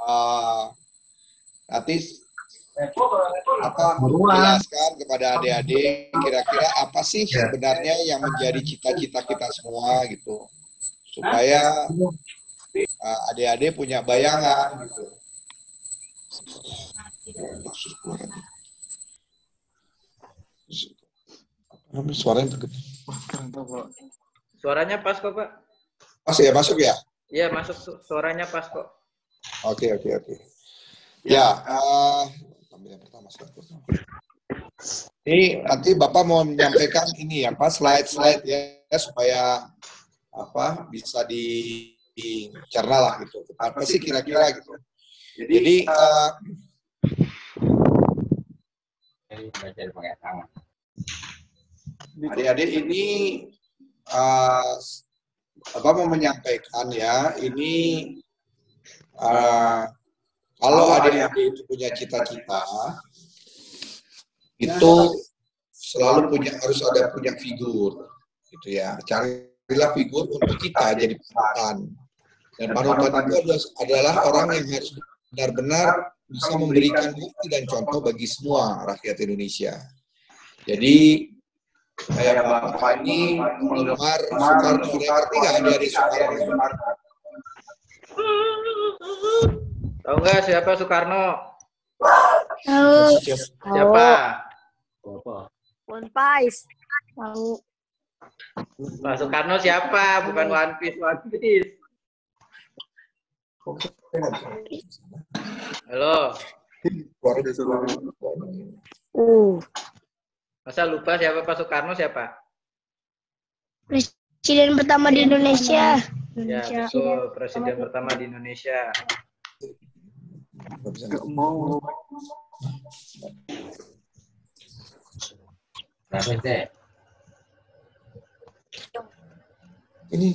uh, nanti jelaskan kepada adik-adik kira-kira apa sih sebenarnya yang menjadi cita-cita kita semua gitu, supaya adik-adik punya bayangan gitu. Suaranya tergede. Suaranya pas kok, Pak. Pas ya, masuk ya? Iya, masuk, suaranya pas kok. Oke. Ya, ambil yang pertama. Ini nanti Bapak mau menyampaikan ini ya, Pak, slide-slide ya, supaya bisa dicerna lah gitu. Apa sih kira-kira gitu. Jadi adik-adik ini mau menyampaikan ya, ini kalau adik-adik itu punya cita-cita, itu selalu harus ada punya figur, gitu ya. Carilah figur untuk kita jadi panutan. Dan panutan itu adalah orang yang harus benar-benar bisa memberikan bukti dan contoh bagi semua rakyat Indonesia. Jadi kayak Bapak ini penggemar Soekarno, ngerti nggak adik-adik Soekarno? Tahu nggak siapa Soekarno? Tahu. Siapa? One Piece. Tahu. Pak Soekarno siapa? Bukan One Piece. Halo. Masa lupa siapa Pak Soekarno siapa? Presiden pertama di Indonesia. Ya, betul. Presiden pertama di Indonesia. Nggak mau. Ini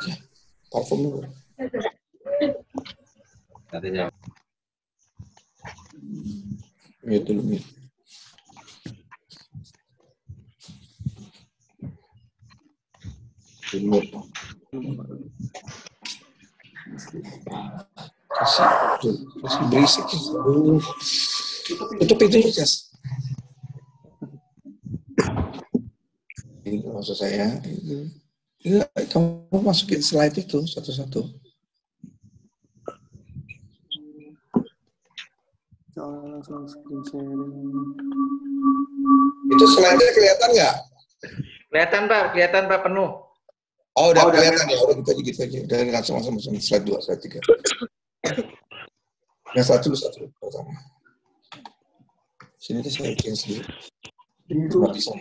ya, parfum dulu. Mute dulu. Kasih berisik. Tutup pintunya, Jas. Ini maksud saya. Kamu masukin slide itu satu-satu. Itu slide-nya kelihatan nggak? Kelihatan Pak penuh. Oh, udah kelihatan ya, udah gitu aja. Udah langsung slide 2, slide 3. Yang satu pertama. Sini tuh saya bikin sendiri. Ini nggak bisa.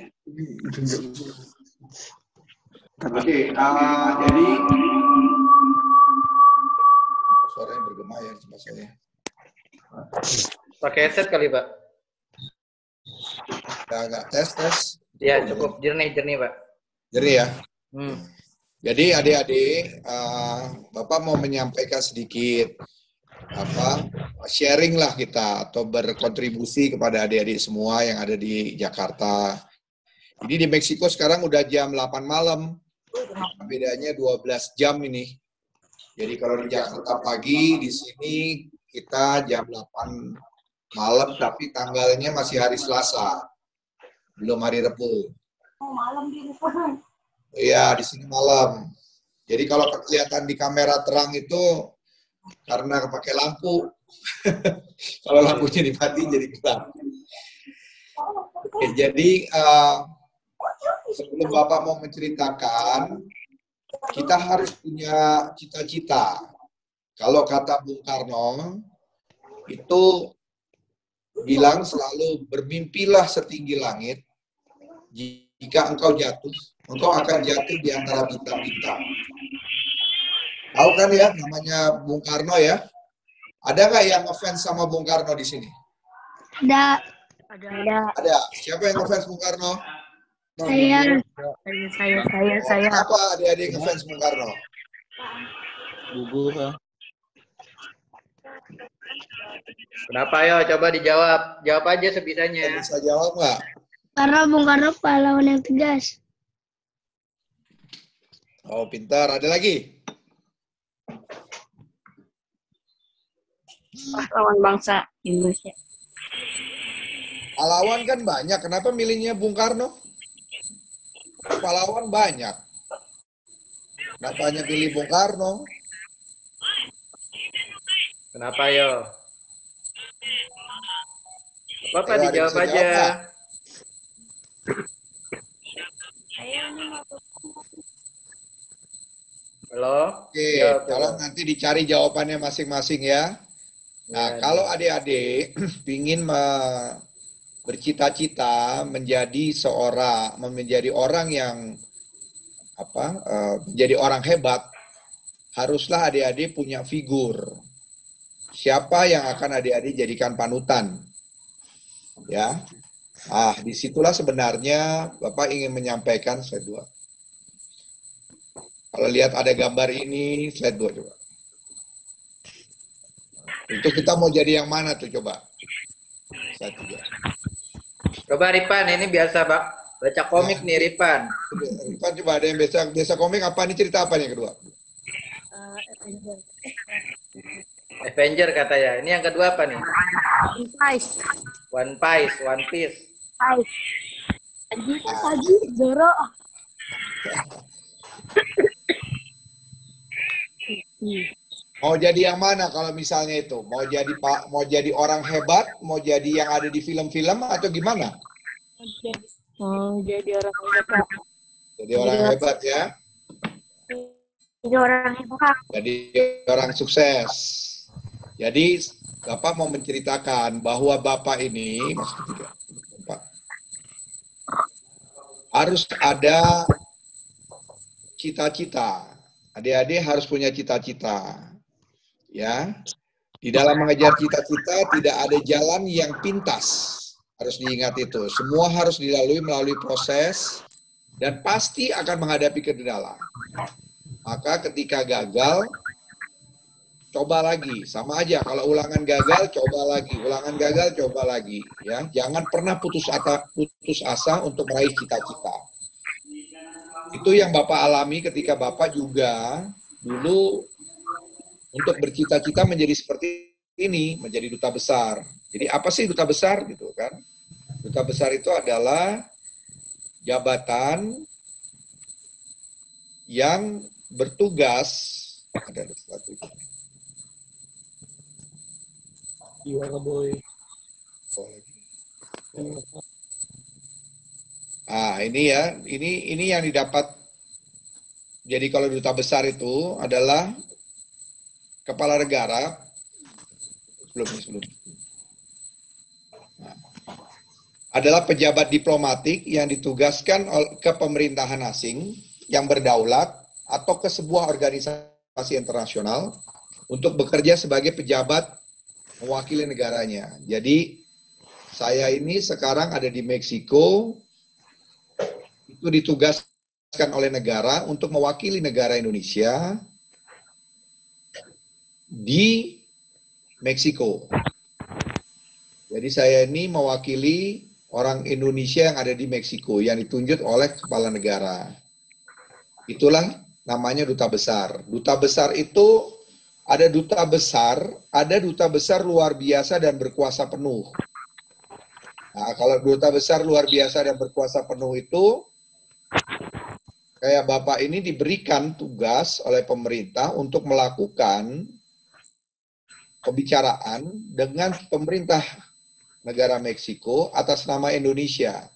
Oke, jadi suaranya bergema ya tempat saya. Pakai headset kali, Pak? Agak tes. Ya, cukup jernih, Pak. Jernih ya. Jadi adik-adik, Bapak mau menyampaikan sedikit sharing lah kita atau berkontribusi kepada adik-adik semua yang ada di Jakarta. Ini di Meksiko sekarang udah jam 8 malam. Bedanya 12 jam ini. Jadi kalau di Jakarta pagi, di sini kita jam 8 malam, tapi tanggalnya masih hari Selasa. Belum hari Rabu. Oh, malam di sana. Iya, di sini malam. Jadi kalau kelihatan di kamera terang itu karena pakai lampu. Kalau lampunya dimatiin jadi gelap. Oke, jadi sebelum Bapak mau menceritakan, kita harus punya cita-cita. Kalau kata Bung Karno, itu bilang selalu bermimpilah setinggi langit. Jika engkau jatuh, engkau akan jatuh di antara bintang-bintang. Tahu kan ya namanya Bung Karno ya? Ada nggak yang ngefans sama Bung Karno di sini? Ada. Siapa yang ngefans Bung Karno? Saya. Kenapa adik-adik ngefans Bung Karno? Kenapa, ayo coba dijawab. Jawab aja sebisanya. Bisa jawab nggak? Karena Bung Karno pahlawan yang tegas. Oh, pintar. Ada lagi? pahlawan bangsa Indonesia. Pahlawan kan banyak, kenapa milihnya Bung Karno? Pahlawan banyak. Kenapa hanya pilih Bung Karno? Kenapa yo? Apa-apa Ayo, ada dijawab bisa aja. jawab nggak? Halo? Oke, Jawab, kalau jawab. nanti dicari jawabannya masing-masing ya. Nah, Ya, kalau ya. adik-adik ingin bercita-cita menjadi orang yang menjadi orang hebat, haruslah adik-adik punya figur. Siapa yang akan adik-adik jadikan panutan? Ya. Disitulah sebenarnya Bapak ingin menyampaikan slide 2. Kalau lihat ada gambar ini, slide 2 coba. Itu kita mau jadi yang mana tuh coba? Slide 3. Coba Ripan, ini biasa Pak. Baca komik nih Ripan. Ripan coba ada yang biasa komik apa nih, cerita apa nih yang kedua? Avenger katanya. Ini yang kedua apa nih? Guys, One Piece, One Piece. Tadi Zoro. Mau jadi yang mana kalau misalnya itu? Mau jadi orang hebat, mau jadi yang ada di film-film atau gimana? mau jadi orang hebat. Jadi orang hebat ya. Jadi orang hebat. Jadi orang sukses. Jadi Bapak mau menceritakan bahwa Bapak ini, Mas ketiga, Bapak, harus ada cita-cita. Adik-adik harus punya cita-cita. Ya. Di dalam mengejar cita-cita tidak ada jalan yang pintas. Harus diingat itu. Semua harus dilalui melalui proses dan pasti akan menghadapi kendala. Maka ketika gagal, coba lagi. Sama aja, kalau ulangan gagal, coba lagi. Ulangan gagal, coba lagi. Ya, jangan pernah putus asa untuk meraih cita-cita. Itu yang Bapak alami ketika Bapak juga dulu untuk bercita-cita menjadi seperti ini, menjadi duta besar. Jadi apa sih duta besar gitu kan? Duta besar itu adalah jabatan yang bertugas ada sesuatu. Ini ya, ini yang didapat. Jadi kalau duta besar itu adalah kepala negara sebelum. Adalah pejabat diplomatik yang ditugaskan ke pemerintahan asing yang berdaulat atau ke sebuah organisasi internasional untuk bekerja sebagai pejabat mewakili negaranya. Jadi saya ini sekarang ada di Meksiko, itu ditugaskan oleh negara untuk mewakili negara Indonesia di Meksiko. Jadi saya ini mewakili orang Indonesia yang ada di Meksiko yang ditunjuk oleh kepala negara. Itulah namanya duta besar. Duta besar itu ada duta besar luar biasa dan berkuasa penuh. Nah, kalau duta besar luar biasa dan berkuasa penuh itu kayak Bapak ini diberikan tugas oleh pemerintah untuk melakukan pembicaraan dengan pemerintah negara Meksiko atas nama Indonesia.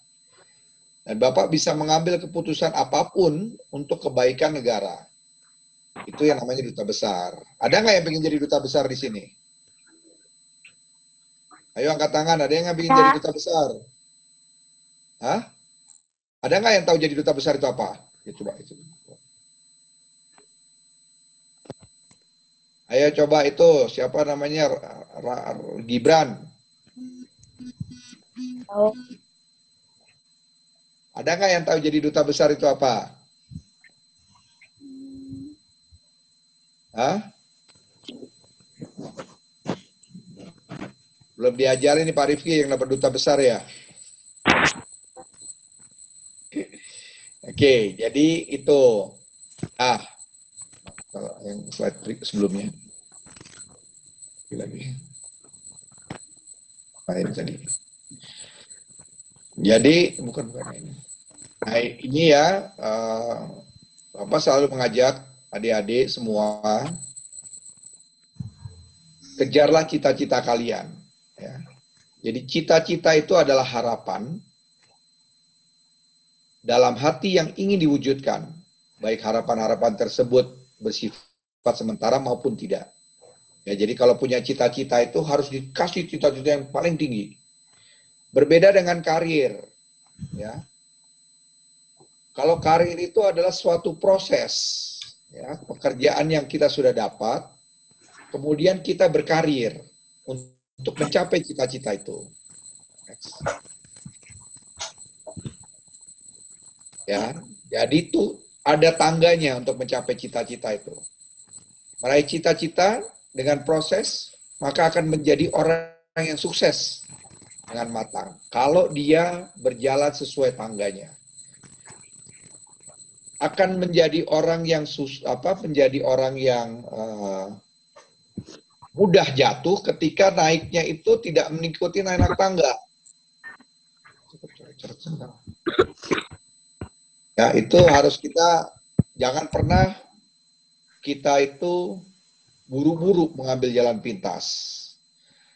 Dan Bapak bisa mengambil keputusan apapun untuk kebaikan negara. Itu yang namanya duta besar. Ada nggak yang ingin jadi duta besar di sini? Ayo angkat tangan, ada yang ingin jadi duta besar? Hah? Ada nggak yang tahu jadi duta besar itu apa? Ya, coba itu. Ayo coba itu, siapa namanya? Gibran. Oh. Ada nggak yang tahu jadi duta besar itu apa? Hah? Belum diajarin nih Pak Rifki yang dapat duta besar ya? Oke, jadi itu. Kalau yang slide sebelumnya. Lagi. lain tadi. Jadi bukan ini. Nah, ini ya, Bapak selalu mengajak adik-adik semua, kejarlah cita-cita kalian. Ya. Jadi cita-cita itu adalah harapan dalam hati yang ingin diwujudkan, baik harapan-harapan tersebut bersifat sementara maupun tidak. Ya, jadi kalau punya cita-cita itu harus dikasih cita-cita yang paling tinggi. Berbeda dengan karir, ya. Kalau karir itu adalah suatu proses, ya, pekerjaan yang kita sudah dapat, kemudian kita berkarir untuk mencapai cita-cita itu. Next. Ya, jadi itu ada tangganya untuk mencapai cita-cita itu. Meraih cita-cita dengan proses, maka akan menjadi orang yang sukses dengan matang. Kalau dia berjalan sesuai tangganya, akan menjadi orang yang mudah jatuh ketika naiknya itu tidak mengikuti naik tangga. Ya, itu harus kita jangan pernah kita itu buru-buru mengambil jalan pintas.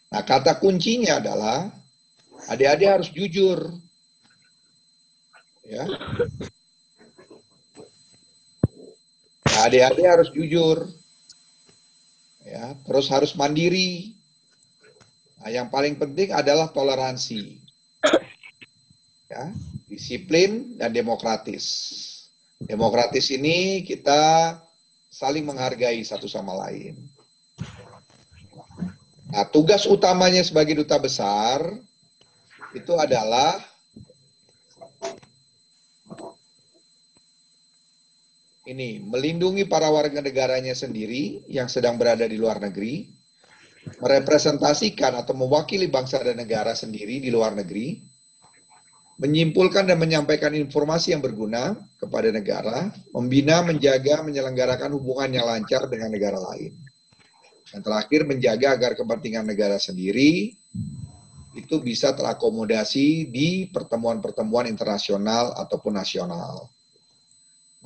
Nah, kata kuncinya adalah adik-adik harus jujur. Ya. Nah, adik-adik harus jujur. Ya, terus harus mandiri. Nah, yang paling penting adalah toleransi. Ya, disiplin dan demokratis. Demokratis ini kita saling menghargai satu sama lain. Nah, tugas utamanya sebagai duta besar itu adalah ini, melindungi para warga negaranya sendiri yang sedang berada di luar negeri, merepresentasikan atau mewakili bangsa dan negara sendiri di luar negeri, menyimpulkan dan menyampaikan informasi yang berguna kepada negara, membina, menjaga, menyelenggarakan hubungan yang lancar dengan negara lain. Dan terakhir, menjaga agar kepentingan negara sendiri itu bisa terakomodasi di pertemuan-pertemuan internasional ataupun nasional.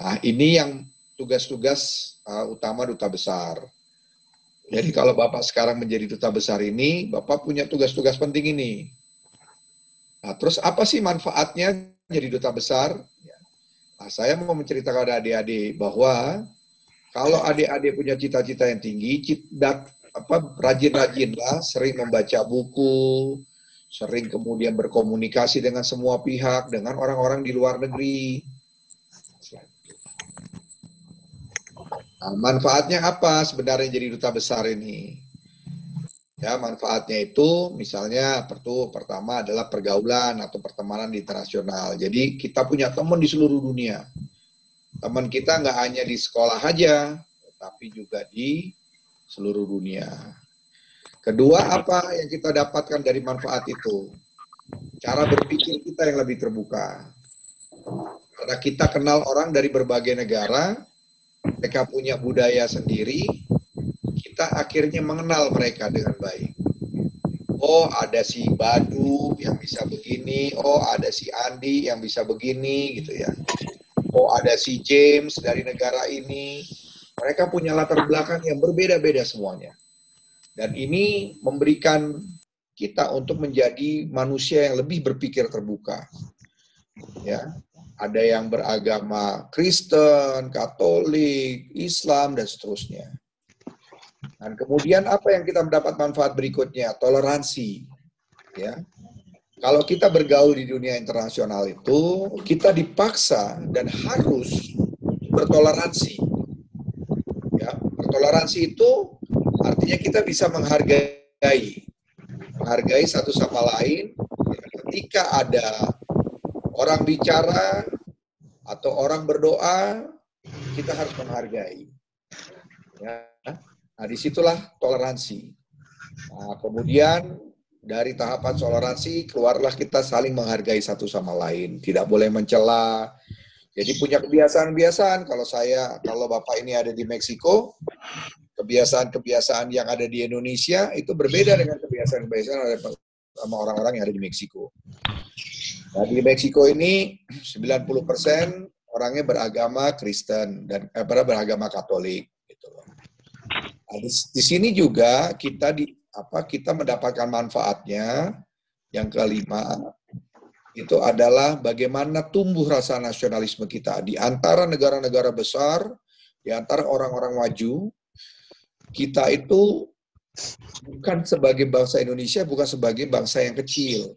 Nah, ini yang tugas-tugas utama duta besar. Jadi kalau Bapak sekarang menjadi duta besar ini, Bapak punya tugas-tugas penting ini. Nah, terus apa sih manfaatnya jadi duta besar? Nah, saya mau menceritakan kepada adik-adik bahwa kalau adik-adik punya cita-cita yang tinggi, rajin-rajinlah, sering membaca buku, sering kemudian berkomunikasi dengan semua pihak, dengan orang-orang di luar negeri. Nah, manfaatnya apa sebenarnya jadi duta besar ini? Ya, manfaatnya itu misalnya pertama adalah pergaulan atau pertemanan internasional. Jadi kita punya teman di seluruh dunia. Teman kita nggak hanya di sekolah aja, tapi juga di seluruh dunia. Kedua, apa yang kita dapatkan dari manfaat itu? Cara berpikir kita yang lebih terbuka. Karena kita kenal orang dari berbagai negara, mereka punya budaya sendiri, kita akhirnya mengenal mereka dengan baik. Oh, ada si Badu yang bisa begini, oh ada si Andi yang bisa begini, gitu ya. Oh, ada si James dari negara ini. Mereka punya latar belakang yang berbeda-beda semuanya. Dan ini memberikan kita untuk menjadi manusia yang lebih berpikir terbuka. Ya. Ada yang beragama Kristen, Katolik, Islam, dan seterusnya. Dan kemudian apa yang kita mendapat manfaat berikutnya? Toleransi. Ya. Kalau kita bergaul di dunia internasional itu, kita dipaksa dan harus bertoleransi. Ya. Bertoleransi itu artinya kita bisa menghargai satu sama lain. Ketika ada orang bicara atau orang berdoa, kita harus menghargai. Ya. Nah, disitulah toleransi. Nah, kemudian dari tahapan toleransi, keluarlah kita saling menghargai satu sama lain. Tidak boleh mencela. Jadi punya kebiasaan-kebiasaan. Kalau Bapak ini ada di Meksiko, kebiasaan-kebiasaan yang ada di Indonesia itu berbeda dengan kebiasaan-kebiasaan yang ada di sama orang-orang yang ada di Meksiko. Nah, di Meksiko ini 90% orangnya beragama Kristen dan beragama Katolik gitu loh. Nah, di sini juga kita kita mendapatkan manfaatnya. Yang kelima itu adalah bagaimana tumbuh rasa nasionalisme kita di antara negara-negara besar, di antara orang-orang maju. Kita itu bukan sebagai bangsa Indonesia, bukan sebagai bangsa yang kecil.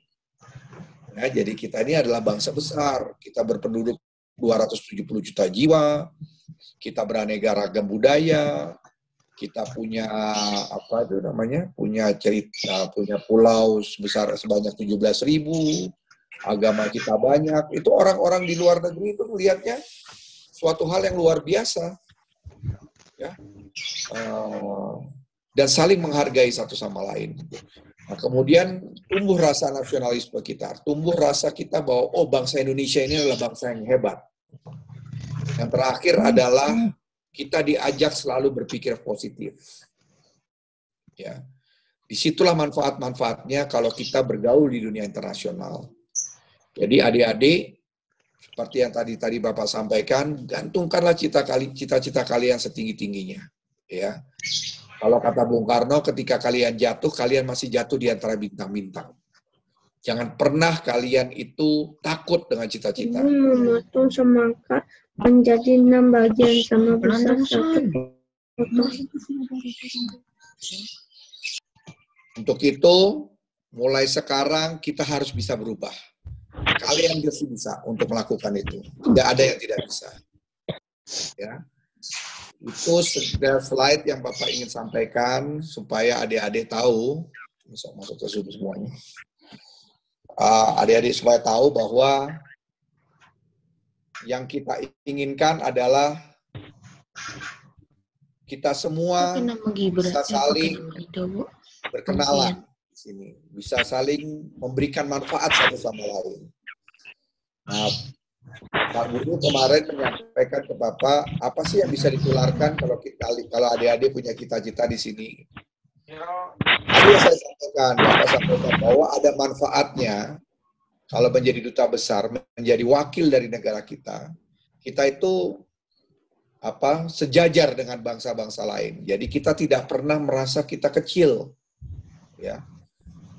Ya, jadi kita ini adalah bangsa besar. Kita berpenduduk 270 juta jiwa. Kita beraneka ragam budaya. Kita punya punya cerita, punya pulau sebesar sebanyak 17.000. Agama kita banyak. Itu orang-orang di luar negeri itu melihatnya suatu hal yang luar biasa. Ya. Dan saling menghargai satu sama lain. Nah, kemudian tumbuh rasa nasionalisme kita, tumbuh rasa kita bahwa bangsa Indonesia ini adalah bangsa yang hebat. Yang terakhir adalah kita diajak selalu berpikir positif. Ya, disitulah manfaat-manfaatnya kalau kita bergaul di dunia internasional. Jadi adik-adik, seperti yang tadi Bapak sampaikan, gantungkanlah cita-cita kalian setinggi-tingginya. Ya. Kalau kata Bung Karno, ketika kalian jatuh, kalian masih jatuh di antara bintang-bintang. Jangan pernah kalian itu takut dengan cita-cita. Memotong semangka menjadi 6 bagian sama besar satu potong. Untuk itu, mulai sekarang kita harus bisa berubah. Kalian pasti bisa untuk melakukan itu. Tidak ada yang tidak bisa. Ya. Itu slide yang Bapak ingin sampaikan supaya adik-adik tahu, masuk ke situ semuanya. Adik-adik supaya tahu bahwa yang kita inginkan adalah kita semua bisa saling berkenalan di sini, bisa saling memberikan manfaat satu sama lain. Nah, Pak Guru kemarin menyampaikan ke Bapak, apa sih yang bisa ditularkan kalau adik-adik punya cita-cita di sini? Tadi saya sampaikan, Bapak sampaikan bahwa ada manfaatnya kalau menjadi duta besar, menjadi wakil dari negara kita. Kita itu sejajar dengan bangsa-bangsa lain. Jadi kita tidak pernah merasa kita kecil, ya.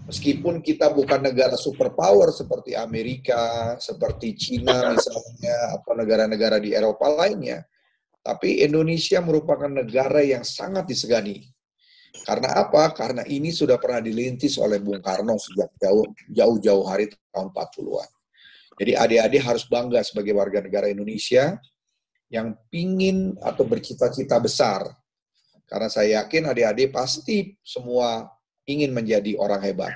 Meskipun kita bukan negara superpower seperti Amerika, seperti Cina misalnya, atau negara-negara di Eropa lainnya, tapi Indonesia merupakan negara yang sangat disegani. Karena apa? Karena ini sudah pernah dilintis oleh Bung Karno sejak jauh-jauh hari tahun 40-an. Jadi adik-adik harus bangga sebagai warga negara Indonesia yang pingin atau bercita-cita besar. Karena saya yakin adik-adik pasti semua ingin menjadi orang hebat.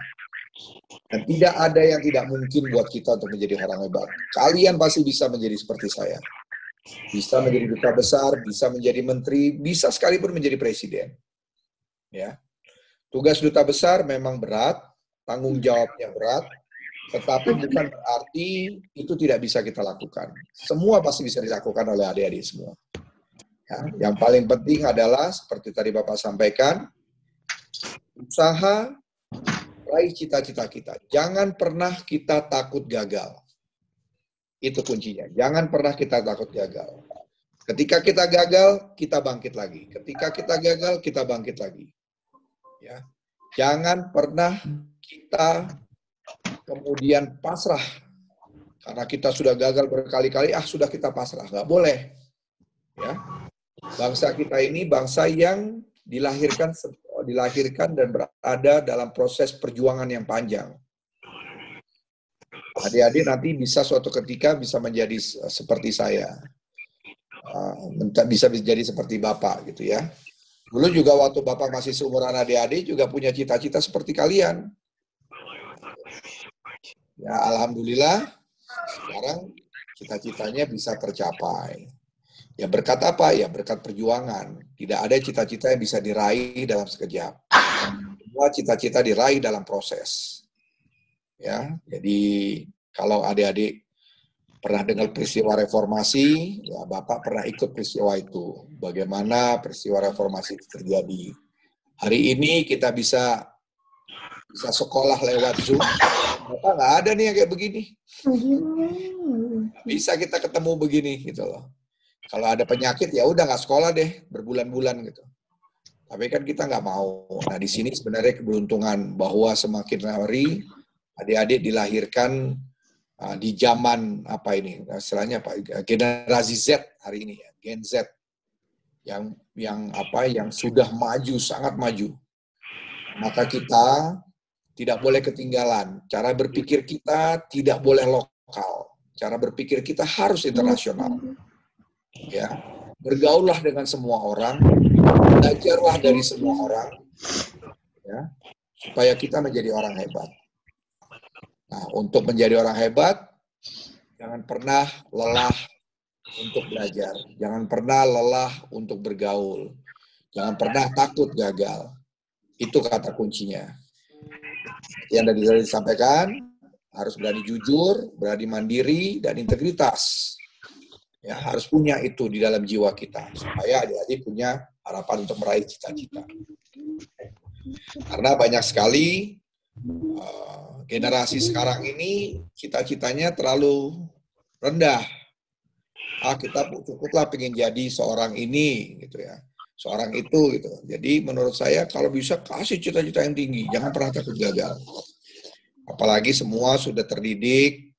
Dan tidak ada yang tidak mungkin buat kita untuk menjadi orang hebat. Kalian pasti bisa menjadi seperti saya. Bisa menjadi duta besar, bisa menjadi menteri, bisa sekalipun menjadi presiden. Ya. Tugas duta besar memang berat, tanggung jawabnya berat, tetapi bukan berarti itu tidak bisa kita lakukan. Semua pasti bisa dilakukan oleh adik-adik semua. Ya. Yang paling penting adalah, seperti tadi Bapak sampaikan, usaha raih cita-cita kita. Jangan pernah kita takut gagal. Itu kuncinya. Jangan pernah kita takut gagal. Ketika kita gagal, kita bangkit lagi. Ketika kita gagal, kita bangkit lagi. Ya. Jangan pernah kita kemudian pasrah. Karena kita sudah gagal berkali-kali, sudah kita pasrah. Nggak boleh. Ya. Bangsa kita ini bangsa yang dilahirkan dan berada dalam proses perjuangan yang panjang. Adik-adik nanti bisa suatu ketika bisa menjadi seperti saya. Bisa menjadi seperti Bapak gitu ya. Dulu juga waktu Bapak masih seumuran adik-adik juga punya cita-cita seperti kalian. Ya alhamdulillah sekarang cita-citanya bisa tercapai. Ya berkat apa? Ya berkat perjuangan. Tidak ada cita-cita yang bisa diraih dalam sekejap. Semua cita-cita diraih dalam proses. Ya, jadi kalau adik-adik pernah dengar peristiwa reformasi, ya Bapak pernah ikut peristiwa itu. Bagaimana peristiwa reformasi itu terjadi. Hari ini kita bisa bisa sekolah lewat Zoom. Bapak nggak ada nih yang kayak begini. Bisa kita ketemu begini gitu loh. Kalau ada penyakit ya udah nggak sekolah deh berbulan-bulan gitu. Tapi kan kita nggak mau. Nah di sini sebenarnya keberuntungan bahwa semakin hari adik-adik dilahirkan di zaman apa ini, istilahnya apa, generasi Z hari ini ya, Gen Z yang sudah maju, sangat maju. Maka kita tidak boleh ketinggalan. Cara berpikir kita tidak boleh lokal. Cara berpikir kita harus internasional. Ya, bergaullah dengan semua orang, belajarlah dari semua orang, ya, supaya kita menjadi orang hebat. Nah, untuk menjadi orang hebat, jangan pernah lelah untuk belajar, jangan pernah lelah untuk bergaul, jangan pernah takut gagal. Itu kata kuncinya. Yang tadi disampaikan, harus berani jujur, berani mandiri, dan integritas. Ya, harus punya itu di dalam jiwa kita, supaya adik-adik punya harapan untuk meraih cita-cita. Karena banyak sekali generasi sekarang ini cita-citanya terlalu rendah. Kita cukuplah pengen jadi seorang ini, gitu ya, seorang itu, gitu. Jadi menurut saya kalau bisa kasih cita-cita yang tinggi, jangan pernah takut gagal. Apalagi semua sudah terdidik,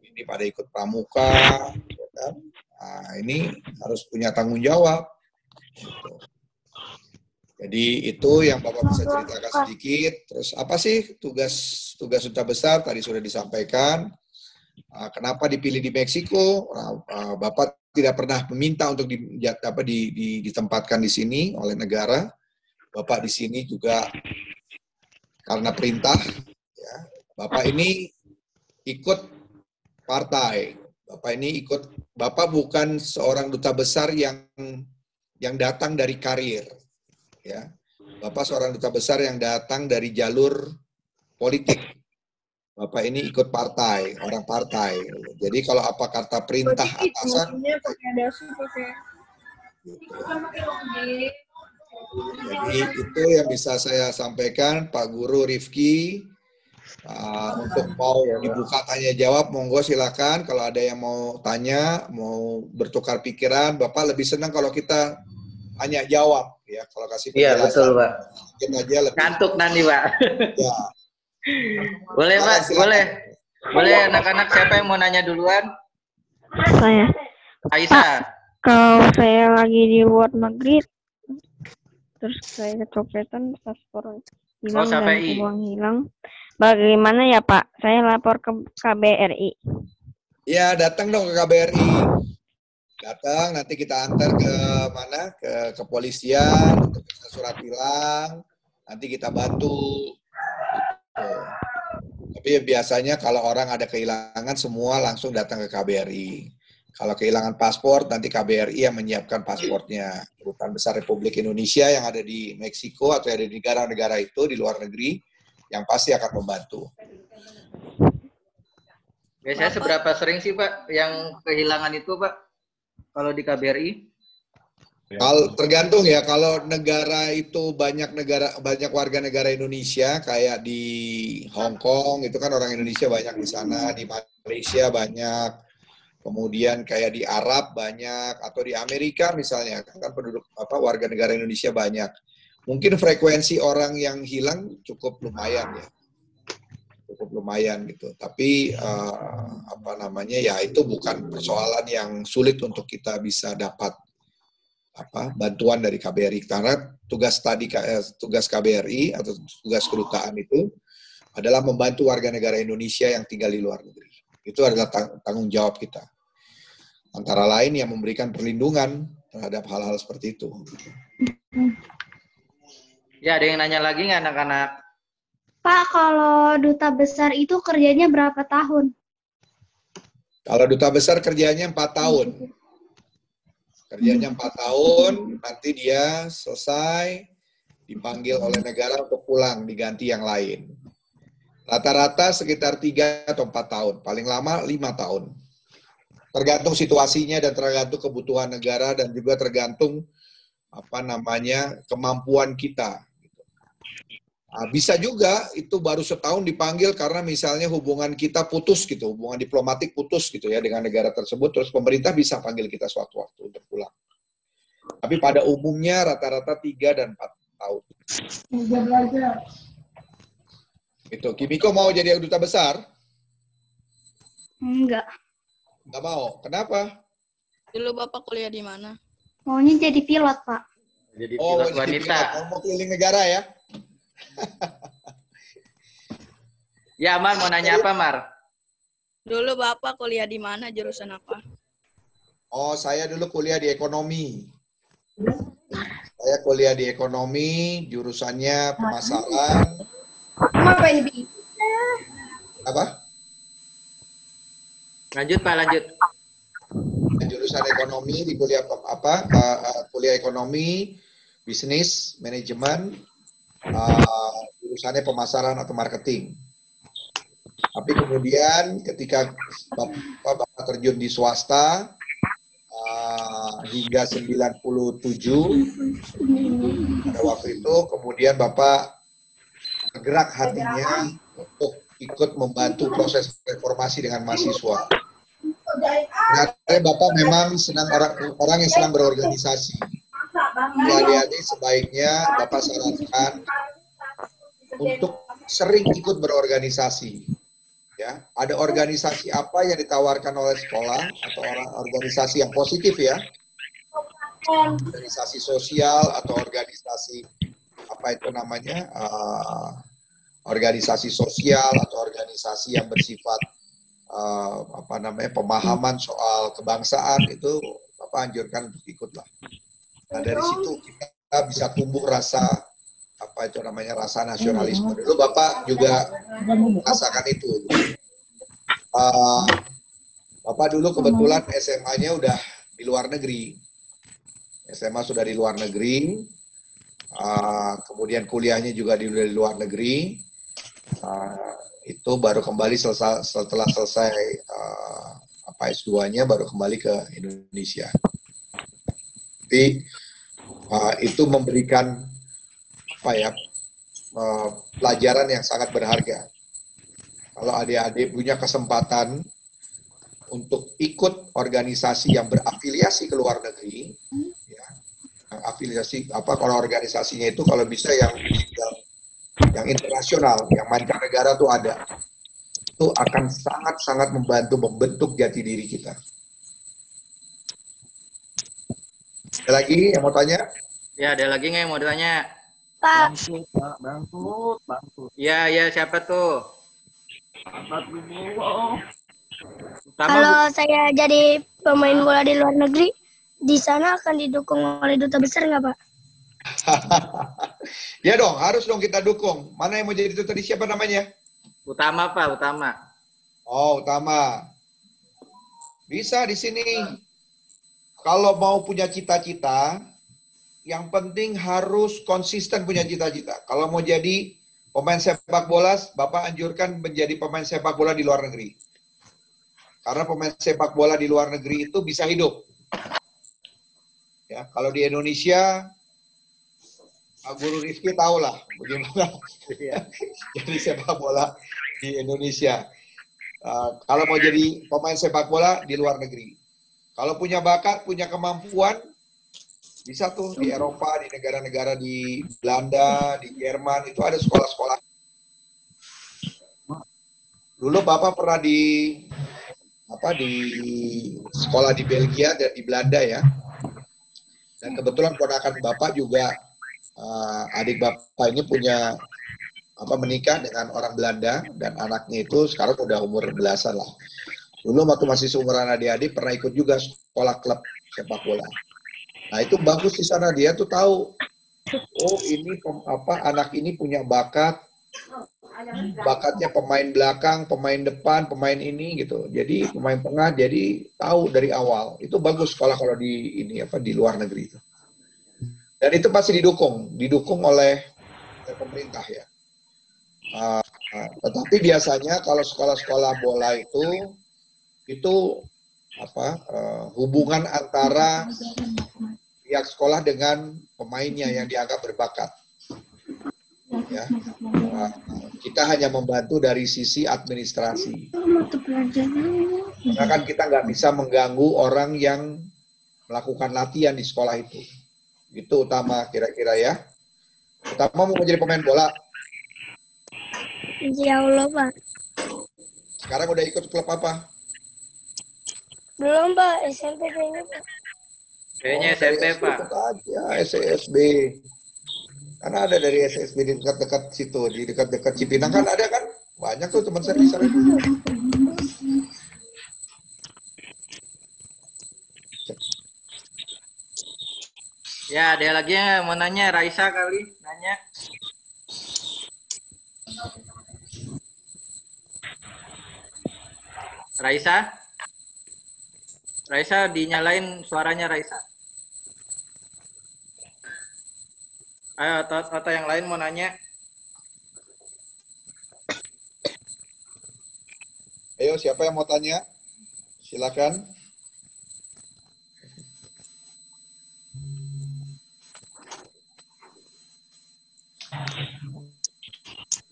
ini pada ikut pramuka, ya kan? Nah, ini harus punya tanggung jawab. Gitu. Jadi itu yang Bapak bisa ceritakan sedikit. Terus apa sih tugas duta besar tadi sudah disampaikan. Kenapa dipilih di Meksiko? Bapak tidak pernah meminta untuk ditempatkan di sini oleh negara. Bapak di sini juga karena perintah. Ya. Bapak ini ikut partai. Bapak bukan seorang duta besar yang datang dari karir. Ya. Bapak seorang duta besar yang datang dari jalur politik. Bapak ini ikut partai, orang partai. Jadi kalau apa kata perintah atasan, jadi itu yang bisa saya sampaikan, Pak Guru Rifki. Untuk mau dibuka tanya jawab, monggo silakan. Kalau ada yang mau tanya, mau bertukar pikiran, Bapak lebih senang kalau kita tanya jawab, ya. Kalau kasih penjelasan. Iya betul, Pak. Mungkin aja lebih. Ngantuk nanti, Pak. Ya. Boleh, Pak, boleh anak-anak, siapa yang mau nanya duluan? Saya. Aisyah. Kalau saya lagi di luar negeri, terus saya kecopetan paspor hilang dan KPI. uang hilang, bagaimana ya Pak? Saya lapor ke KBRI. Ya, datang dong ke KBRI. Datang, nanti kita antar ke mana? Ke kepolisian untuk surat hilang. Nanti kita bantu. Tapi biasanya kalau orang ada kehilangan, semua langsung datang ke KBRI. Kalau kehilangan paspor, nanti KBRI yang menyiapkan paspornya. Kedutaan Besar Republik Indonesia yang ada di Meksiko atau ada di negara-negara itu, di luar negeri, yang pasti akan membantu. Biasanya seberapa sering sih, Pak, yang kehilangan itu, Pak, kalau di KBRI? Kalau tergantung ya, kalau negara itu banyak warga negara Indonesia, kayak di Hong Kong itu kan orang Indonesia banyak di sana, di Malaysia banyak, kemudian kayak di Arab banyak, atau di Amerika misalnya kan penduduk warga negara Indonesia banyak. Mungkin frekuensi orang yang hilang cukup lumayan ya, cukup lumayan gitu. Tapi ya itu bukan persoalan yang sulit untuk kita bisa dapat bantuan dari KBRI, karena tugas KBRI atau tugas kedutaan itu adalah membantu warga negara Indonesia yang tinggal di luar negeri. Itu adalah tanggung jawab kita. Antara lain yang memberikan perlindungan terhadap hal-hal seperti itu. Ya, ada yang nanya lagi nggak anak-anak? Pak, kalau duta besar itu kerjanya berapa tahun? Kalau duta besar kerjanya 4 tahun. Kerjanya 4 tahun, nanti dia selesai, dipanggil oleh negara untuk pulang, diganti yang lain. Rata-rata sekitar 3 atau 4 tahun, paling lama 5 tahun. Tergantung situasinya dan tergantung kebutuhan negara dan juga tergantung kemampuan kita. Nah, bisa juga itu baru setahun dipanggil karena misalnya hubungan kita putus gitu, hubungan diplomatik putus gitu ya dengan negara tersebut, terus pemerintah bisa panggil kita suatu waktu untuk pulang. Tapi pada umumnya rata-rata 3 dan 4 tahun. Itu Kimiko mau jadi duta besar? Enggak. Nggak mau. Kenapa? Dulu Bapak kuliah di mana? Maunya jadi pilot, Pak. Jadi Oh, pilot jadi wanita. pilot. Mau keliling negara ya? Ya, Mar, mau nanya apa, Mar? Dulu Bapak kuliah di mana, jurusan apa? Oh, saya dulu kuliah di ekonomi. Saya kuliah di ekonomi, jurusannya pemasaran. Apa? Lanjut, Pak, lanjut. Jurusan ekonomi di kuliah kuliah ekonomi, bisnis, manajemen, jurusannya pemasaran atau marketing. Tapi kemudian ketika Bapak terjun di swasta hingga 97 pada waktu itu, kemudian Bapak bergerak hatinya untuk ikut membantu proses reformasi dengan mahasiswa. Karena Bapak memang senang orang yang senang berorganisasi. Adik-adik sebaiknya Bapak sarankan untuk sering ikut berorganisasi. Ya, ada organisasi apa yang ditawarkan oleh sekolah atau organisasi yang positif ya? Organisasi sosial atau organisasi apa itu namanya? Organisasi sosial atau organisasi yang bersifat pemahaman soal kebangsaan itu Bapak anjurkan untuk ikutlah. Nah, dari situ kita bisa tumbuh rasa rasa nasionalisme. Dulu Bapak juga merasakan itu. Bapak dulu kebetulan SMA-nya udah di luar negeri. SMA sudah di luar negeri. Kemudian kuliahnya juga di luar negeri. Itu baru kembali setelah selesai S2-nya baru kembali ke Indonesia. Tapi itu memberikan pelajaran yang sangat berharga. Kalau adik-adik punya kesempatan untuk ikut organisasi yang berafiliasi ke luar negeri, ya, yang afiliasi kalau organisasinya itu kalau bisa yang internasional, yang mancanegara tuh ada, itu akan sangat-sangat membantu membentuk jati diri kita. Ada lagi yang mau tanya? Ya, ada lagi nggak yang mau tanya? Pak, Bangkut. Ya, siapa tuh? kalau saya jadi pemain bola di luar negeri, di sana akan didukung oleh duta besar nggak, Pak? Ya dong, harus dong kita dukung. Mana yang mau jadi duta di siapa namanya? Utama, Pak, Utama. Oh, Utama. Bisa di sini. Kalau mau punya cita-cita, yang penting harus konsisten punya cita-cita. Kalau mau jadi pemain sepak bola, Bapak anjurkan menjadi pemain sepak bola di luar negeri. Karena pemain sepak bola di luar negeri itu bisa hidup. Ya, kalau di Indonesia, Guru Rifki tahulah bagaimana jadi sepak bola di Indonesia. Kalau mau jadi pemain sepak bola di luar negeri. Kalau punya bakat, punya kemampuan, bisa tuh di Eropa, di negara-negara di Belanda, di Jerman, itu ada sekolah-sekolah. Dulu Bapak pernah di sekolah di Belgia dan di Belanda ya. Dan kebetulan ponakan Bapak juga, adik Bapak ini punya menikah dengan orang Belanda dan anaknya itu sekarang udah umur belasan lah. Dulu waktu masih seumuran adik-adik pernah ikut juga sekolah klub sepak bola. Nah itu bagus di sana, dia tuh tahu, oh ini anak ini punya bakatnya pemain belakang, pemain depan, pemain ini gitu. Jadi pemain tengah, jadi tahu dari awal. Itu bagus kalau di luar negeri itu. Dan itu pasti didukung oleh pemerintah ya. Tetapi biasanya kalau sekolah-sekolah bola itu hubungan antara pihak sekolah dengan pemainnya yang dianggap berbakat. Ya. Kita hanya membantu dari sisi administrasi. Karena kan kita nggak bisa mengganggu orang yang melakukan latihan di sekolah itu. Itu utama kira-kira ya. Utama mau menjadi pemain bola. Ya Allah, Pak. Sekarang udah ikut klub apa? Belum, Pak. SMP kayaknya, Pak. Kayaknya SMP, Pak. Ikut aja SSB. Karena ada dari SSB di dekat-dekat situ, di dekat-dekat Cipinang kan ada kan? Banyak tuh teman saya di sana. Ya, ada lagi yang mau nanya, Raisa kali nanya. Raisa? Raisa dinyalain suaranya Raisa. Ayo, atau yang lain mau nanya? Ayo, siapa yang mau tanya? Silakan.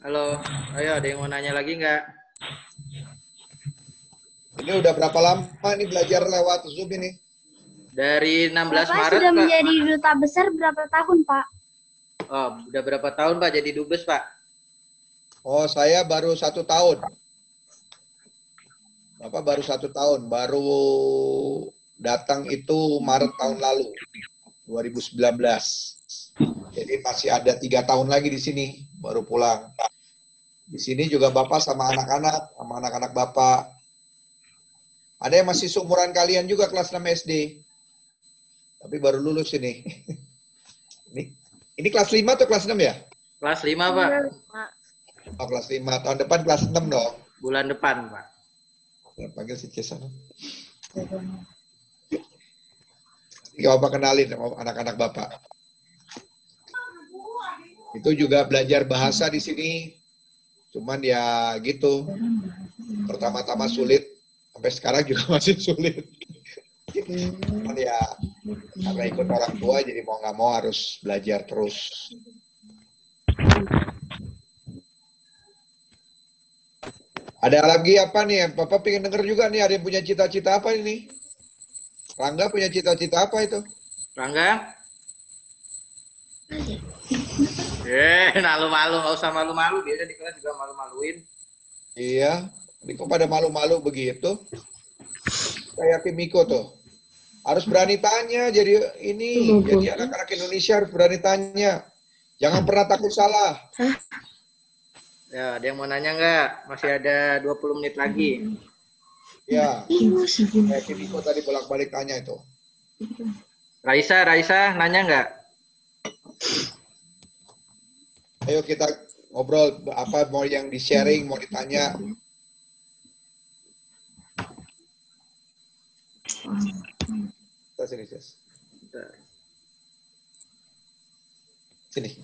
Halo, ayo ada yang mau nanya lagi nggak? Ini udah berapa lama nih belajar lewat Zoom ini? Dari 16 Bapak Maret, sudah Pak. menjadi duta besar berapa tahun, Pak? Oh, udah berapa tahun, Pak, jadi dubes, Pak? Oh, saya baru 1 tahun. Bapak baru 1 tahun. Baru datang itu Maret tahun lalu, 2019. Jadi masih ada 3 tahun lagi di sini, baru pulang. Di sini juga Bapak sama anak-anak Bapak. Ada yang masih seumuran kalian juga kelas 6 SD. Tapi baru lulus ini. Ini kelas 5 atau kelas 6 ya? Kelas 5, Pak. Oh, kelas 5. Tahun depan kelas 6 dong. Bulan depan, Pak. Panggil si Cesan. Bapak kenalin sama anak-anak Bapak. Itu juga belajar bahasa di sini. Cuman ya gitu. Pertama-tama sulit. Sampai sekarang juga masih sulit. Cuman ya karena ikut orang tua jadi mau nggak mau harus belajar terus. Ada lagi apa nih? Bapak pengen denger juga nih, ada yang punya cita-cita apa ini? Rangga punya cita-cita apa itu? Rangga? Malu-malu, nggak usah malu-malu. Biasa di kelas juga malu-maluin. Iya, ini kok pada malu-malu begitu? Kayak Kimiko tuh. Harus berani tanya, jadi ini. Jadi anak-anak Indonesia harus berani tanya. Jangan pernah takut salah. Ya, ada yang mau nanya nggak? Masih ada 20 menit lagi. Ya, kayak Kimiko tadi bolak-balik tanya itu. Raisa, nanya nggak? Ayo kita ngobrol, apa mau yang di-sharing, mau ditanya. Sini, Sis. Sini.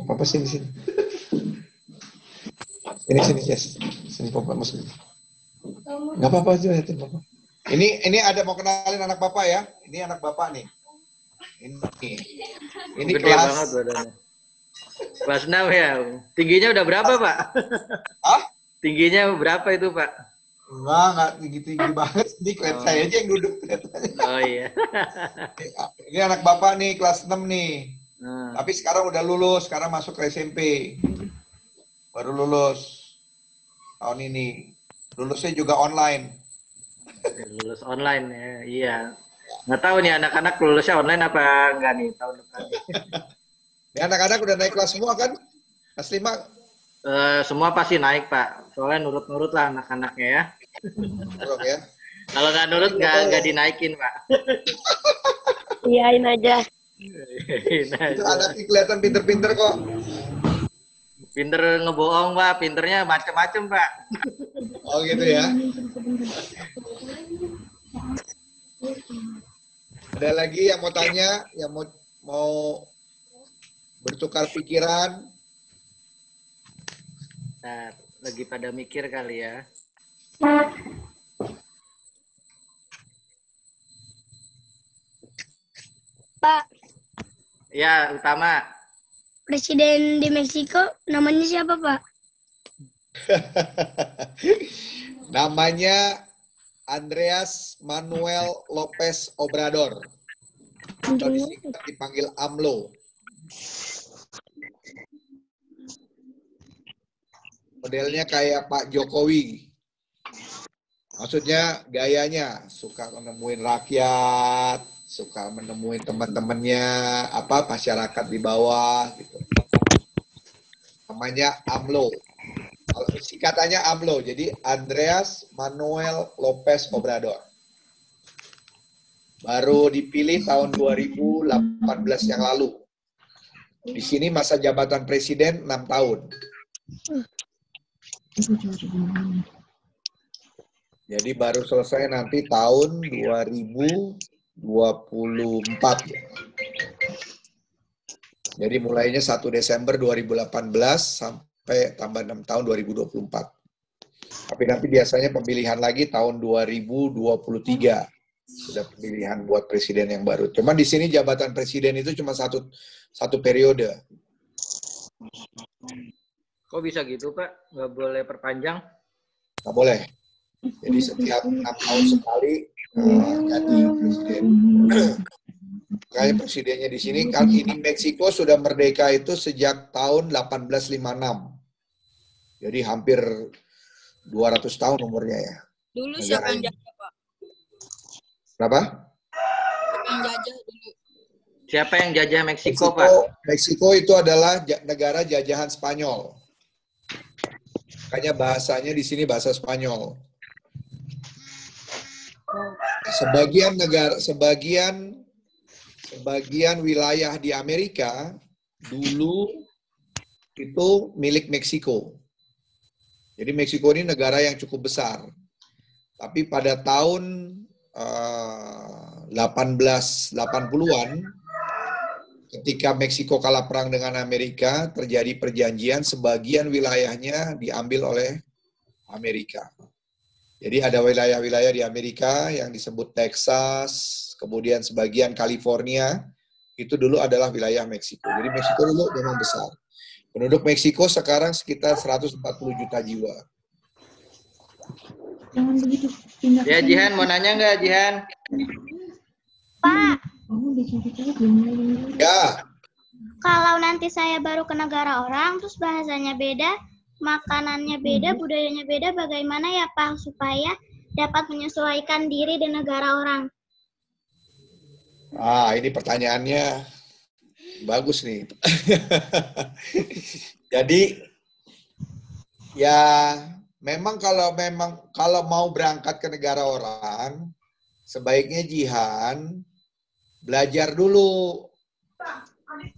Apa sini. Sini, Jess. Sini, Papa masuk. Enggak apa-apa aja, ya, Bapak. Ini ada mau kenalin anak Bapak ya. Ini anak Bapak nih. Ini Gede kelas banget badannya. Kelas 6 ya. Tingginya udah berapa, Pak? Hah? Tingginya berapa itu, Pak? Enggak tinggi-tinggi banget. Ini kelihatan saya aja yang duduk kelihatannya. Oh iya. Ini anak Bapak nih, kelas 6 nih. Nah, Tapi sekarang udah lulus, sekarang masuk ke SMP. Baru lulus tahun ini. Lulusnya juga online. lulus online ya. Iya. Nggak tahu nih anak-anak lulusnya online apa enggak nih tahun depan. Ini anak-anak udah naik kelas semua kan? Kelas 5? Semua pasti naik, Pak. Soalnya nurut-nurut lah anak-anaknya ya. Nurut ya. Kalau nggak nurut nggak dinaikin, Pak. Iyain aja. Itu anaknya kelihatan pinter-pinter kok. Pinter ngebohong, Pak. Pinternya macem-macem, Pak. Oh gitu ya. Ada lagi yang mau tanya, yang mau bertukar pikiran? Nah, lagi pada mikir kali ya. Pak, Ya, Utama. presiden di Meksiko namanya siapa, Pak? Namanya Andrés Manuel López Obrador. Atau disingkat dipanggil AMLO. Modelnya kayak Pak Jokowi. Maksudnya gayanya suka menemuin rakyat, suka menemuin teman-temannya, masyarakat di bawah gitu. Namanya AMLO. Kalau singkatannya AMLO, jadi Andrés Manuel López Obrador. Baru dipilih tahun 2018 yang lalu. Di sini masa jabatan presiden 6 tahun. Jadi baru selesai nanti tahun 2024. Jadi mulainya 1 Desember 2018 sampai tambah 6 tahun 2024. Tapi nanti biasanya pemilihan lagi tahun 2023. Sudah pemilihan buat presiden yang baru. Cuman di sini jabatan presiden itu cuma satu periode. Kok bisa gitu, Pak? Nggak boleh perpanjang? Nggak boleh. Jadi setiap 6 tahun sekali ganti presiden. Kayak presidennya di sini kan ini Meksiko sudah merdeka itu sejak tahun 1856. Jadi hampir 200 tahun umurnya ya. Dulu siapa yang jajah, Pak? Berapa? Yang jajah dulu. Siapa yang jajah Meksiko, Pak? Meksiko itu adalah negara jajahan Spanyol. Makanya bahasanya di sini bahasa Spanyol. Sebagian wilayah di Amerika dulu itu milik Meksiko. Jadi Meksiko ini negara yang cukup besar. Tapi pada tahun 1880-an, ketika Meksiko kalah perang dengan Amerika, terjadi perjanjian sebagian wilayahnya diambil oleh Amerika. Jadi ada wilayah-wilayah di Amerika yang disebut Texas, kemudian sebagian California, itu dulu adalah wilayah Meksiko. Jadi Meksiko dulu memang besar. Penduduk Meksiko sekarang sekitar 140 juta jiwa. Jangan begitu. Ya, Jihan, mau nanya nggak, Jihan? Pak, Ya, kalau nanti saya baru ke negara orang, terus bahasanya beda, makanannya beda, budayanya beda, bagaimana ya Pak supaya dapat menyesuaikan diri di negara orang? ini pertanyaannya bagus nih. Jadi ya memang kalau mau berangkat ke negara orang, sebaiknya Jihan belajar dulu.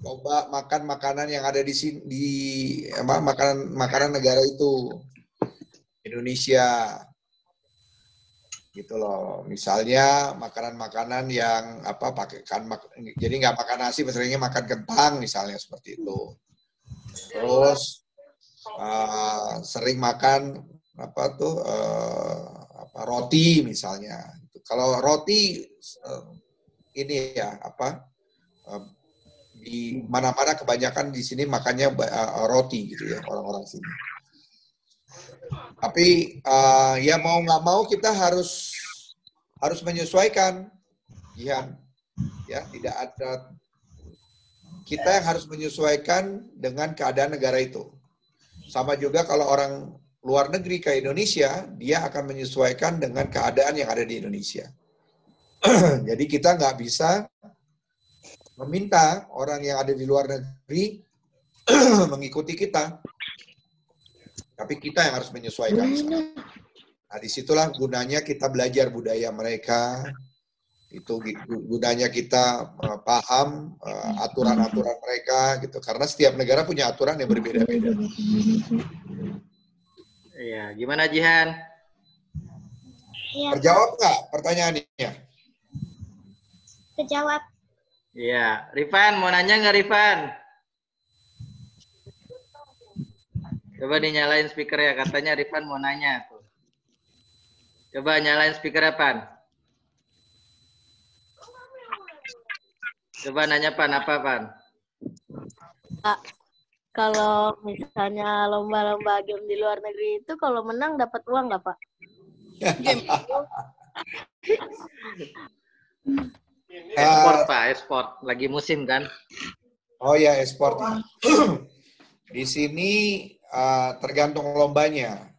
Coba makan makanan yang ada di sini, makanan negara itu, Indonesia, gitu loh. Misalnya makanan-makanan yang jadi nggak makan nasi, seringnya makan kentang misalnya seperti itu. Terus sering makan roti misalnya. Kalau roti ini ya di mana-mana kebanyakan di sini makannya roti gitu ya orang-orang sini. Tapi ya mau nggak mau kita harus menyesuaikan, ya tidak ada, kita yang harus menyesuaikan dengan keadaan negara itu. Sama juga kalau orang luar negeri ke Indonesia, dia akan menyesuaikan dengan keadaan yang ada di Indonesia. Jadi kita nggak bisa meminta orang yang ada di luar negeri mengikuti kita. Tapi kita yang harus menyesuaikan. Nah, disitulah gunanya kita belajar budaya mereka. Itu gunanya kita paham aturan-aturan mereka gitu. Karena setiap negara punya aturan yang berbeda-beda. Iya, gimana Jihan? Terjawab nggak pertanyaannya? Terjawab. Iya, Rifan mau nanya nggak Rifan? Coba dinyalain speaker ya, katanya Rifan mau nanya. Coba nyalain speaker ya, Pan. Coba nanya Pan, apa Pan? Kalau misalnya lomba-lomba game di luar negeri itu kalau menang dapat uang nggak, Pak? Game. Ekspor, Pak, ekspor. Lagi musim kan? Oh ya, ekspor. Di sini tergantung lombanya.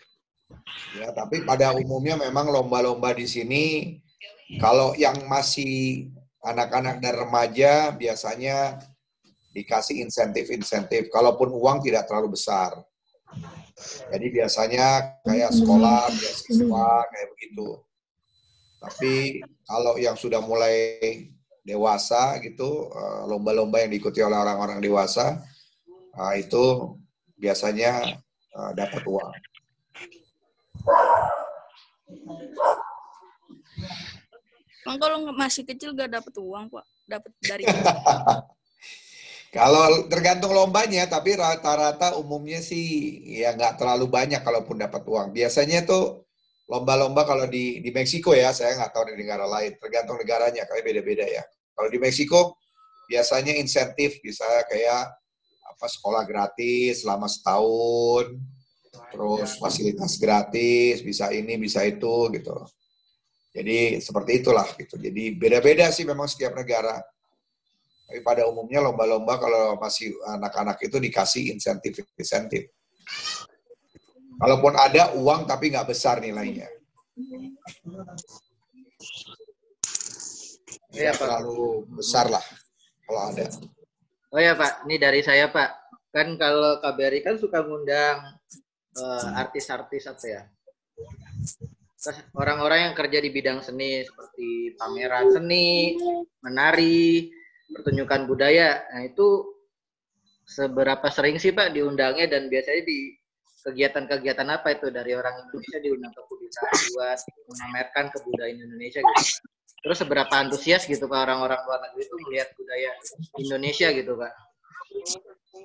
Ya, tapi pada umumnya memang lomba-lomba di sini kalau yang masih anak-anak dan remaja biasanya dikasih insentif-insentif. Kalaupun uang tidak terlalu besar. Jadi biasanya kayak sekolah, beasiswa, kayak begitu. Tapi kalau yang sudah mulai dewasa gitu, lomba-lomba yang diikuti oleh orang-orang dewasa, itu biasanya dapat uang. Bang, kalau masih kecil gak dapat uang, Pak. Dapat dari Kalau tergantung lombanya, tapi rata-rata umumnya sih ya nggak terlalu banyak kalaupun dapat uang. Biasanya tuh lomba-lomba kalau di Meksiko ya, saya nggak tahu di negara lain. Tergantung negaranya, kayak beda-beda ya. Kalau di Meksiko biasanya insentif bisa kayak sekolah gratis selama setahun, terus fasilitas gratis, bisa ini, bisa itu gitu. Jadi seperti itulah gitu. Jadi beda-beda sih memang setiap negara. Tapi pada umumnya lomba-lomba kalau masih anak-anak itu dikasih insentif-insentif. Kalaupun ada uang tapi nggak besar nilainya. Ya terlalu besar lah kalau ada. Oh ya Pak, ini dari saya Pak. Kan kalau KBRI kan suka ngundang artis-artis apa ya? Orang-orang yang kerja di bidang seni seperti pameran seni, menari, pertunjukan budaya. Nah itu seberapa sering sih Pak diundangnya dan biasanya di kegiatan-kegiatan apa itu dari orang Indonesia diundang ke kedutaan buat memamerkan kebudayaan Indonesia gitu. Terus seberapa antusias gitu Pak orang-orang luar negeri itu melihat budaya Indonesia gitu Pak?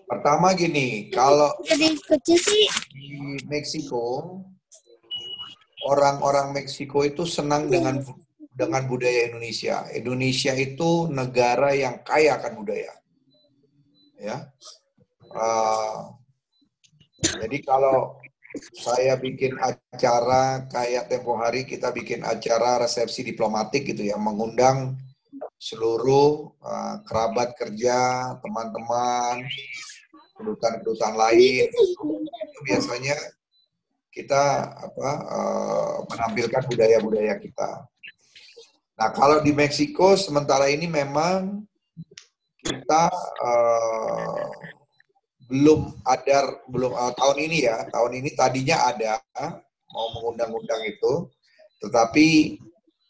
Pertama gini, kalau Jadi kecil sih di Meksiko, orang-orang Meksiko itu senang dengan budaya Indonesia. Indonesia itu negara yang kaya akan budaya. Ya. Jadi kalau saya bikin acara kayak tempo hari kita bikin acara resepsi diplomatik gitu ya, mengundang seluruh kerabat kerja, teman-teman, kedutaan-kedutaan lain. Itu biasanya kita menampilkan budaya-budaya kita. Nah, kalau di Meksiko sementara ini memang kita belum tahun ini ya, tahun ini tadinya ada mau mengundang-undang itu, tetapi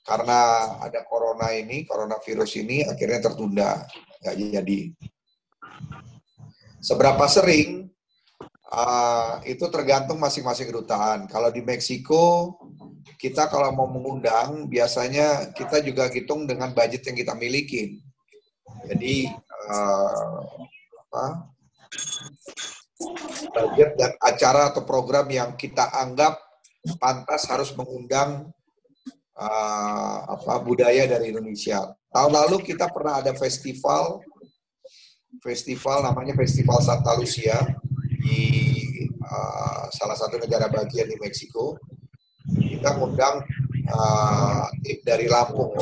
karena ada coronavirus ini akhirnya tertunda, nggak jadi. Seberapa sering itu tergantung masing-masing kedutaan. Kalau di Meksiko kita kalau mau mengundang biasanya kita juga hitung dengan budget yang kita miliki. Jadi budget dan acara atau program yang kita anggap pantas harus mengundang budaya dari Indonesia. Tahun lalu kita pernah ada festival namanya Festival Santa Lucia di salah satu negara bagian di Meksiko. Kita ngundang tim dari Lampung.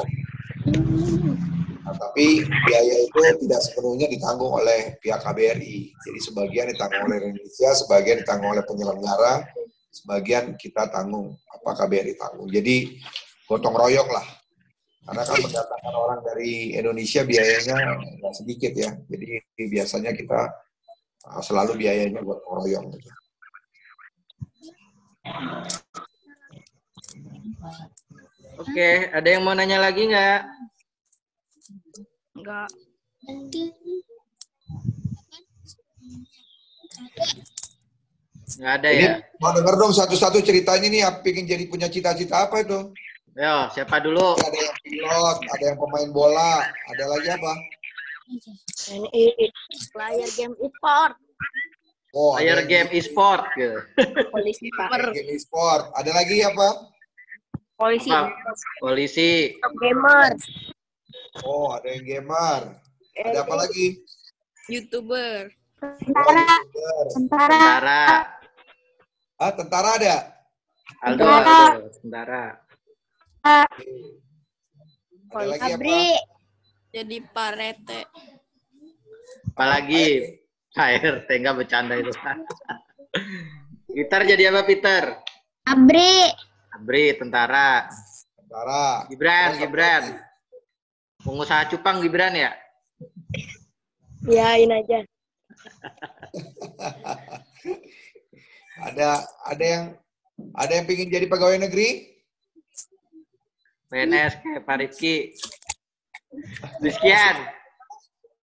Nah, tapi biaya itu tidak sepenuhnya ditanggung oleh pihak KBRI. Jadi sebagian ditanggung oleh Indonesia, sebagian ditanggung oleh penyelenggara, sebagian kita tanggung, KBRI tanggung. Jadi gotong royong lah. Karena kan mendatangkan orang dari Indonesia biayanya nggak sedikit ya. Jadi biasanya kita selalu biayanya gotong royong. Gitu. Oke, ada yang mau nanya lagi nggak? Enggak. Nggak ada Ini, ya? mau denger dong satu-satu ceritanya nih, pengen jadi punya cita-cita apa itu? Yo, siapa dulu? Ada yang pilot, ada yang pemain bola, ada lagi apa? Player game e-sport. Oh, Player game e-sport gitu. Polisi, Pak. Game e-sport. Ada lagi apa? Polisi. Polisi. Gamer. Oh, ada yang gamer. Ada apa lagi? YouTuber. Tentara. Ah, tentara ada? Aldo, tentara. Ada lagi apa? Jadi parete. Apalagi? Pak RT, nggak bercanda itu. Peter jadi apa, Peter? Abri, tentara. Tentara. Gibran. Pengusaha cupang Gibran ya? Yain aja. Ada yang pingin jadi pegawai negeri? PNS kayak Pak Rizky. Rizkian.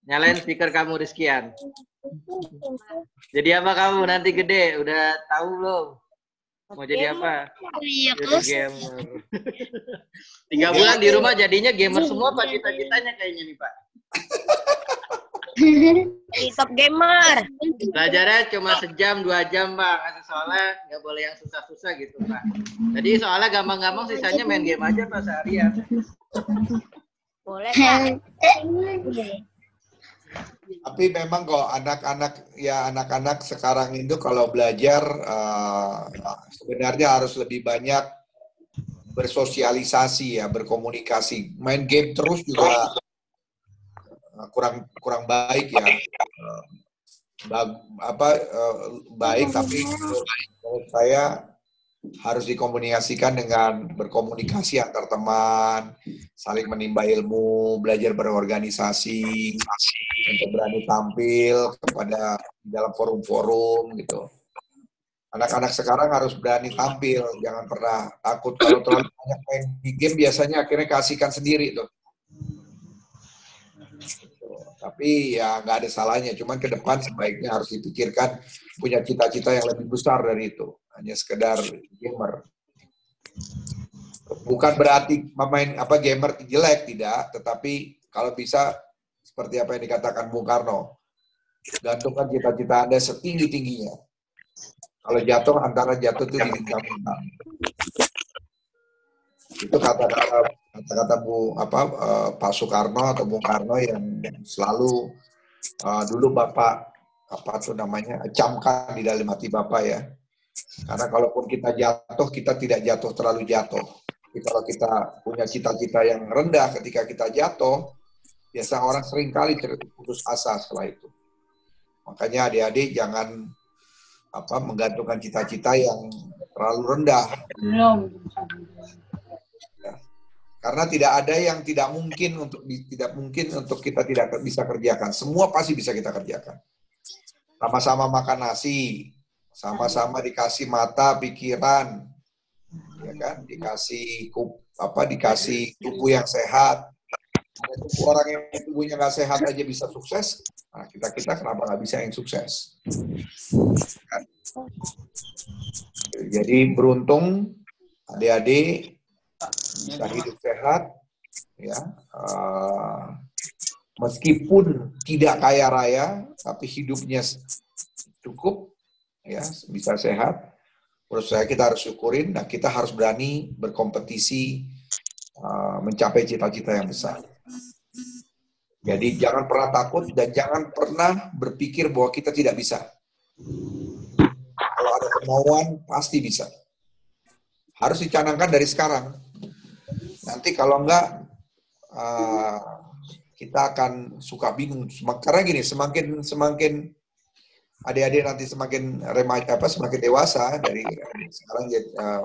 Nyalain speaker kamu, Rizkian. Jadi apa kamu nanti gede? Udah tahu belum? Mau jadi apa? Iya, Jadi gamer. 3 bulan di rumah jadinya gamer semua Pak, cita-citanya kayaknya nih Pak. Top gamer. Belajarnya cuma sejam 2 jam Pak, kasih soalnya nggak boleh yang susah-susah gitu Pak. Jadi soalnya gampang-gampang, sisanya main game aja Pak seharian. Boleh Pak. Tapi memang kok anak-anak sekarang itu kalau belajar sebenarnya harus lebih banyak bersosialisasi ya, berkomunikasi. Main game terus juga kurang baik ya. Baik tapi menurut saya harus dikomunikasikan dengan berkomunikasi antar teman, saling menimba ilmu, belajar berorganisasi, untuk berani tampil kepada dalam forum-forum gitu. Anak-anak sekarang harus berani tampil, jangan pernah takut. Kalau terlalu banyak main di game biasanya akhirnya keasikan sendiri tuh. Tapi ya nggak ada salahnya, cuman ke depan sebaiknya harus dipikirkan punya cita-cita yang lebih besar dari itu, hanya sekedar gamer. Bukan berarti main gamer jelek, tidak, tetapi kalau bisa seperti apa yang dikatakan Bung Karno, gantungkan cita-cita Anda setinggi-tingginya. Kalau jatuh, antara jatuh itu di bintang-bintang. Itu kata-kata Pak Soekarno atau Bung Karno yang selalu dulu Bapak camkan di dalam hati Bapak ya. Karena kalaupun kita jatuh, kita tidak jatuh terlalu jatuh. Tapi kalau kita punya cita-cita yang rendah ketika kita jatuh, biasa orang seringkali putus asa setelah itu. Makanya adik-adik jangan menggantungkan cita-cita yang terlalu rendah. Karena tidak ada yang tidak mungkin untuk kita tidak bisa kerjakan. Semua pasti bisa kita kerjakan. Sama-sama makan nasi, sama-sama dikasih mata, pikiran, ya kan? Dikasih tubuh yang sehat. Orang yang tubuhnya nggak sehat aja bisa sukses. Nah, kita kenapa nggak bisa yang sukses? Kan? Jadi beruntung adik-adik bisa hidup sehat, ya, meskipun tidak kaya raya, tapi hidupnya cukup, ya, bisa sehat. Menurut saya kita harus syukurin, dan kita harus berani berkompetisi mencapai cita-cita yang besar. Jadi jangan pernah takut dan jangan pernah berpikir bahwa kita tidak bisa. Kalau ada kemauan pasti bisa. Harus dicanangkan dari sekarang. Nanti kalau enggak, kita akan suka bingung. Karena gini, semakin adik-adik nanti semakin remaja, semakin dewasa, dari sekarang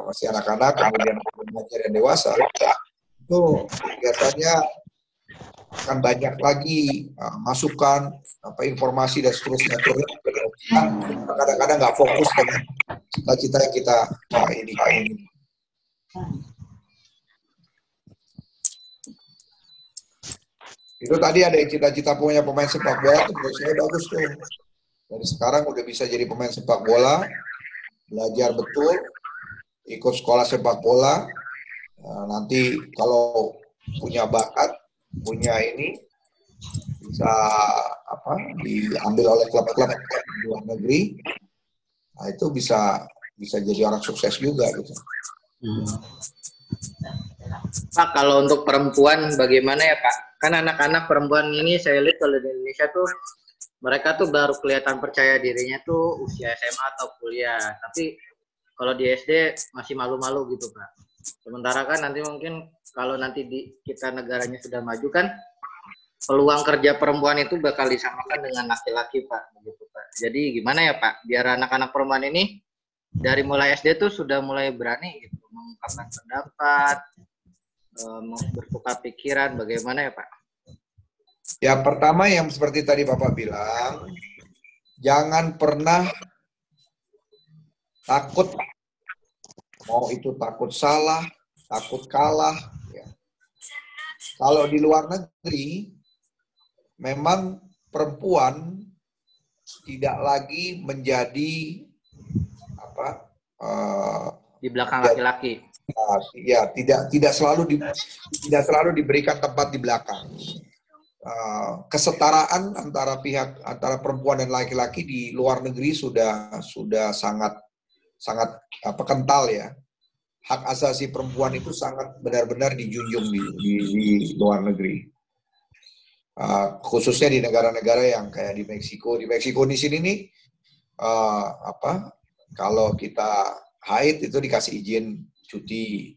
masih anak-anak, kemudian remaja dan dewasa, itu biasanya akan banyak lagi masukan, informasi dan seterusnya. Kadang-kadang nggak fokus dengan cita-cita yang kita ini. Itu tadi ada yang cita-cita punya pemain sepak bola, itu menurut saya bagus tuh. Dari sekarang udah bisa jadi pemain sepak bola, belajar betul, ikut sekolah sepak bola. Nanti kalau punya bakat, punya ini, bisa diambil oleh klub-klub di luar negeri. Nah, itu bisa jadi orang sukses juga gitu. Pak, kalau untuk perempuan bagaimana ya Pak? Kan anak-anak perempuan ini saya lihat kalau di Indonesia tuh mereka tuh baru kelihatan percaya dirinya tuh usia SMA atau kuliah. Tapi kalau di SD masih malu-malu gitu, Pak. Sementara kan nanti mungkin kalau nanti kita negaranya sudah maju kan, peluang kerja perempuan itu bakal disamakan dengan laki-laki, Pak. Begitu, Pak. Jadi gimana ya, Pak? Biar anak-anak perempuan ini dari mulai SD tuh sudah mulai berani gitu, mengungkapkan pendapat, bertukar pikiran, bagaimana ya, Pak? Ya, pertama yang seperti tadi Bapak bilang, jangan pernah takut, mau itu takut salah, takut kalah. Ya. Kalau di luar negeri, memang perempuan tidak lagi menjadi di belakang laki-laki. Ya, tidak selalu diberikan tempat di belakang. Kesetaraan antara perempuan dan laki-laki di luar negeri sudah sangat kental ya. Hak asasi perempuan itu sangat benar-benar dijunjung di luar negeri. Khususnya di negara-negara yang kayak di Meksiko. Di Meksiko di sini nih kalau kita haid itu dikasih izin cuti.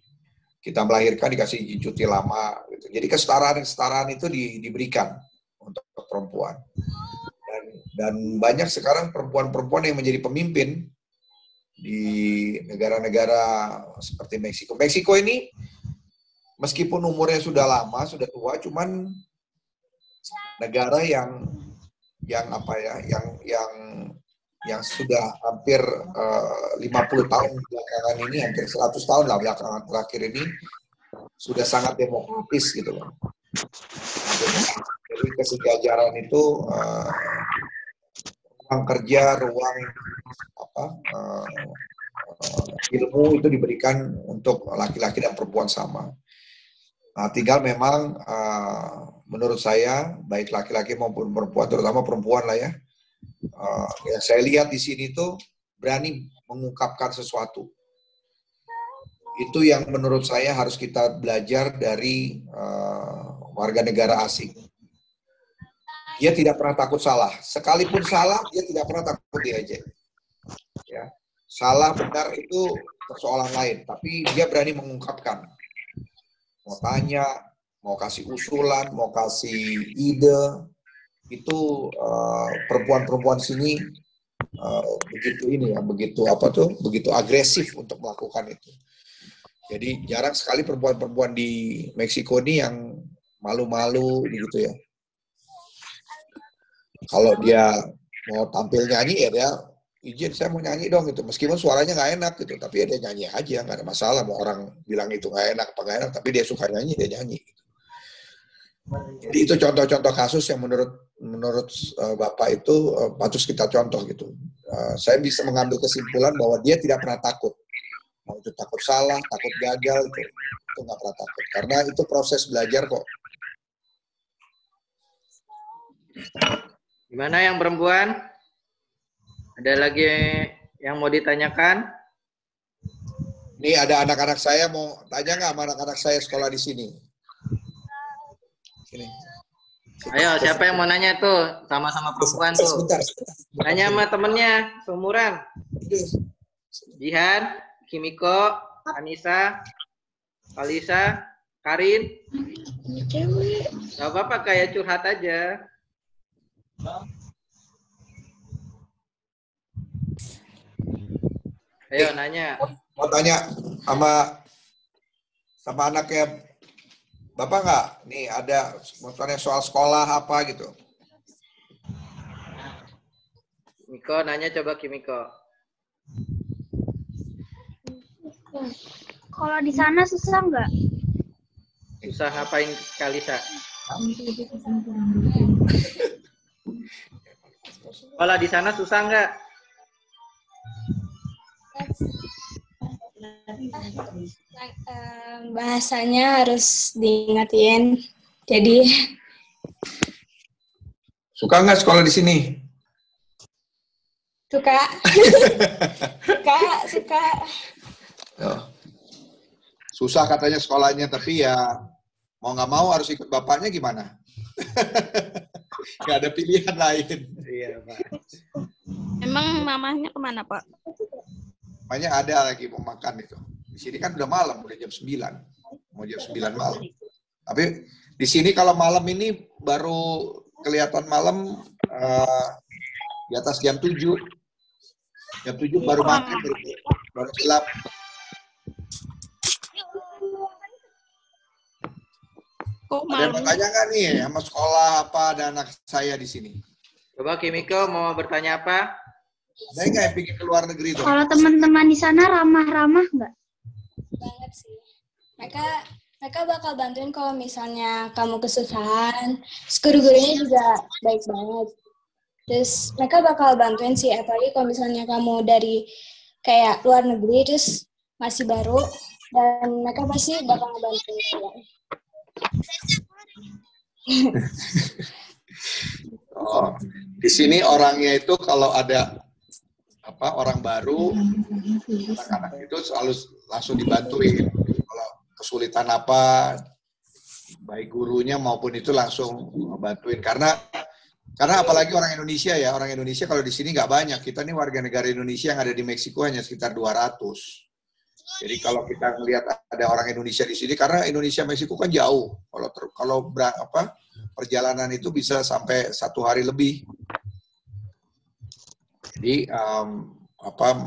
Kita melahirkan dikasih izin cuti lama gitu. Jadi kesetaraan itu diberikan untuk perempuan. Dan banyak sekarang perempuan-perempuan yang menjadi pemimpin di negara-negara seperti Meksiko. Meksiko ini meskipun umurnya sudah lama, sudah tua, cuman negara yang sudah hampir 50 tahun belakangan ini, hampir 100 tahun lah belakangan terakhir ini, sudah sangat demokratis gitu loh. Jadi kesejajaran itu ruang kerja, ruang ilmu itu diberikan untuk laki-laki dan perempuan sama. Nah, tinggal memang menurut saya baik laki-laki maupun perempuan, terutama perempuan lah ya, yang saya lihat di sini tuh berani mengungkapkan sesuatu. Itu yang menurut saya harus kita belajar dari warga negara asing. Dia tidak pernah takut salah. Sekalipun salah, dia tidak pernah takut diejek. Ya. Salah benar itu persoalan lain, tapi dia berani mengungkapkan. Mau tanya, mau kasih usulan, mau kasih ide, itu perempuan-perempuan sini begitu agresif untuk melakukan itu. Jadi jarang sekali perempuan-perempuan di Meksiko ini yang malu-malu begitu ya. Kalau dia mau tampil nyanyi ya dia izin, saya mau nyanyi dong gitu. Meskipun suaranya nggak enak gitu, tapi ya dia nyanyi aja, nggak ada masalah. Mau orang bilang itu nggak enak apa nggak enak, tapi dia suka nyanyi, dia nyanyi. Jadi itu contoh-contoh kasus yang menurut Bapak itu patut kita contoh gitu. Saya bisa mengambil kesimpulan bahwa dia tidak pernah takut. Mau itu takut salah, takut gagal, itu nggak pernah takut. Karena itu proses belajar kok. Gimana yang perempuan? Ada lagi yang mau ditanyakan? Ini ada anak-anak saya mau tanya nggak sama anak-anak saya sekolah di sini? Sini. Ayo, siapa yang mau nanya tuh? Sama-sama perempuan tuh. Sebentar. Tanya sama temennya, seumuran. Jihan, Kimiko, Anissa, Alisa, Karin. Gak apa-apa, kayak curhat aja. Ayo nanya. Mau tanya sama anaknya Bapak nggak? Nih ada mau tanya soal sekolah apa gitu. Miko nanya, coba Kimiko. Kalau di sana susah nggak? Susah ngapain Kalisa? Kalau di sana susah nggak? Bahasanya harus diingatin. Jadi suka nggak sekolah di sini? Suka. suka. Oh. Susah katanya sekolahnya, tapi ya mau nggak mau harus ikut bapaknya gimana? Nggak ada pilihan lain. Iya. Pak. Emang mamahnya kemana, Pak? Mamanya ada lagi mau makan itu. Di sini kan udah malam, udah jam 9. Mau jam 9 malam. Tapi di sini kalau malam ini baru kelihatan malam di atas jam 7. Jam 7 baru maghrib, baru gelap. Ada yang mau tanya nggak nih sama sekolah apa ada anak saya di sini? Coba Kimiko mau bertanya apa? Ada nggak yang pikir ke luar negeri tuh? Kalau teman-teman di sana ramah-ramah nggak? Banget sih. Mereka bakal bantuin kalau misalnya kamu kesusahan. Terus guru-gurunya juga baik banget. Terus mereka bakal bantuin sih, apalagi kalau misalnya kamu dari kayak luar negeri terus masih baru, dan mereka pasti bakal ngebantuin kalian. Oh, di sini orangnya itu kalau ada orang baru, anak-anak itu selalu langsung dibantuin. Kalau kesulitan apa, baik gurunya maupun itu langsung bantuin. Karena apalagi orang Indonesia ya, orang Indonesia kalau di sini nggak banyak. Kita nih warga negara Indonesia yang ada di Meksiko hanya sekitar 200. Jadi kalau kita melihat ada orang Indonesia di sini, karena Indonesia Meksiko kan jauh. Kalau perjalanan itu bisa sampai 1 hari lebih. Jadi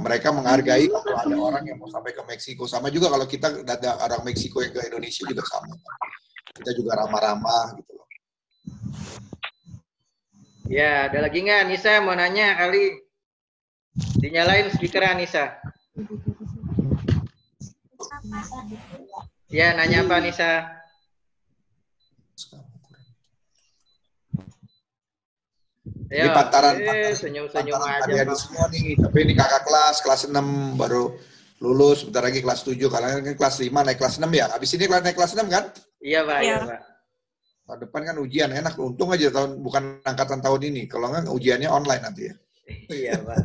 mereka menghargai kalau ada orang yang mau sampai ke Meksiko. Sama juga kalau kita ada orang Meksiko yang ke Indonesia juga sama. Kita juga ramah-ramah gitu loh. Ya, ada lagi nggak Nisa mau nanya kali? Dinyalain speaker Nisa. Ya, nanya apa Nisa? Ini pantaran senyum-senyum aja. Di semua nih, tapi ini kakak kelas 6 baru lulus, bentar lagi kelas 7, karena kan kelas 5 naik kelas 6 ya. Habis ini naik kelas 6 kan? Iya, Pak. Iya, Pak. Tahun depan kan ujian, enak. Untung aja bukan angkatan tahun ini. Kalau nggak ujiannya online nanti ya. Iya, Pak.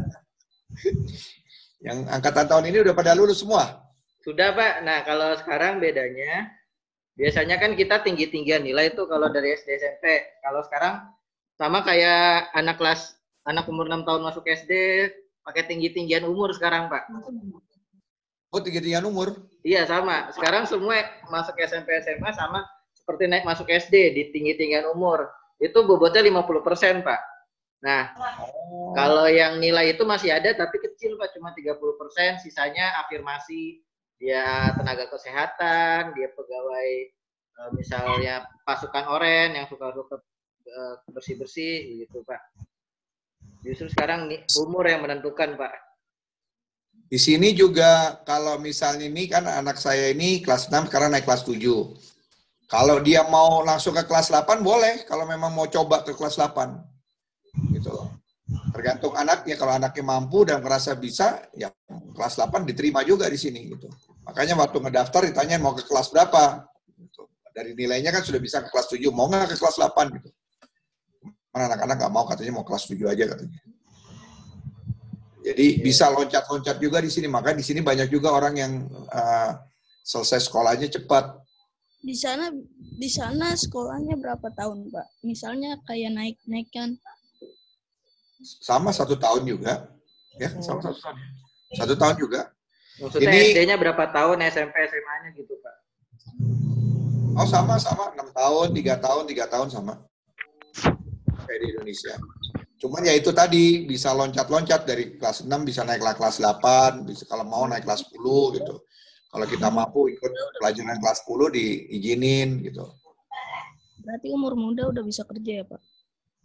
Yang angkatan tahun ini udah pada lulus semua? Sudah, Pak. Nah, kalau sekarang bedanya, biasanya kan kita tinggi-tinggian nilai itu kalau dari SD SMP. Kalau sekarang sama kayak anak umur 6 tahun masuk SD, pakai tinggi-tinggian umur sekarang, Pak. Oh, tinggi-tinggian umur? Iya, sama. Sekarang semua masuk SMP SMA sama seperti naik masuk SD di tinggi-tinggian umur. Itu bobotnya 50%, Pak. Nah, kalau yang nilai itu masih ada tapi kecil, Pak, cuma 30%, sisanya afirmasi. Dia tenaga kesehatan, dia pegawai misalnya pasukan oren yang suka-suka bersih-bersih gitu, Pak. Justru sekarang umur yang menentukan, Pak. Di sini juga kalau misalnya ini kan anak saya ini kelas 6 sekarang naik kelas 7. Kalau dia mau langsung ke kelas 8 boleh, kalau memang mau coba ke kelas 8. Gitu loh. Tergantung anaknya, kalau anaknya mampu dan merasa bisa, ya kelas 8 diterima juga di sini gitu. Makanya waktu ngedaftar ditanya mau ke kelas berapa. Gitu. Dari nilainya kan sudah bisa ke kelas 7, mau nggak ke kelas 8 gitu. Mana anak-anak nggak mau, katanya mau kelas 7 aja katanya. Jadi bisa loncat-loncat juga di sini. Makanya di sini banyak juga orang yang selesai sekolahnya cepat. Di sana sekolahnya berapa tahun, Pak? Misalnya kayak naik kan? Sama 1 tahun juga. Ya, sama 1 tahun. 1 tahun juga. Maksudnya ini SD-nya berapa tahun, SMP, SMA-nya gitu, Pak? Oh, sama. 6 tahun, 3 tahun sama. Kayak di Indonesia. Cuman ya itu tadi, bisa loncat-loncat dari kelas 6 bisa naik kelas 8, bisa kalau mau naik kelas 10 gitu. Kalau kita mampu ikut pelajaran kelas 10 diizinin gitu. Berarti umur muda udah bisa kerja ya, Pak?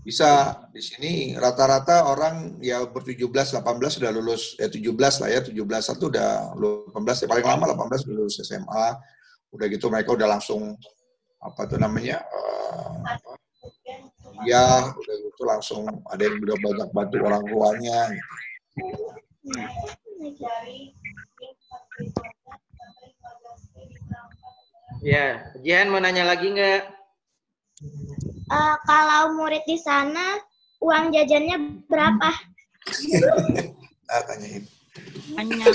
Bisa. Di sini rata-rata orang ya umur 17, 18 sudah lulus. Ya 17 lah ya, 17 itu udah 18 ya, paling lama 18 udah lulus SMA. Udah gitu mereka udah langsung apa tuh namanya? Ya, udah gitu langsung ada yang udah banyak bantu orang tuanya gitu. Ya, Jihan mau nanya lagi nggak? Kalau murid di sana, uang jajannya berapa? Tanyain. Banyak.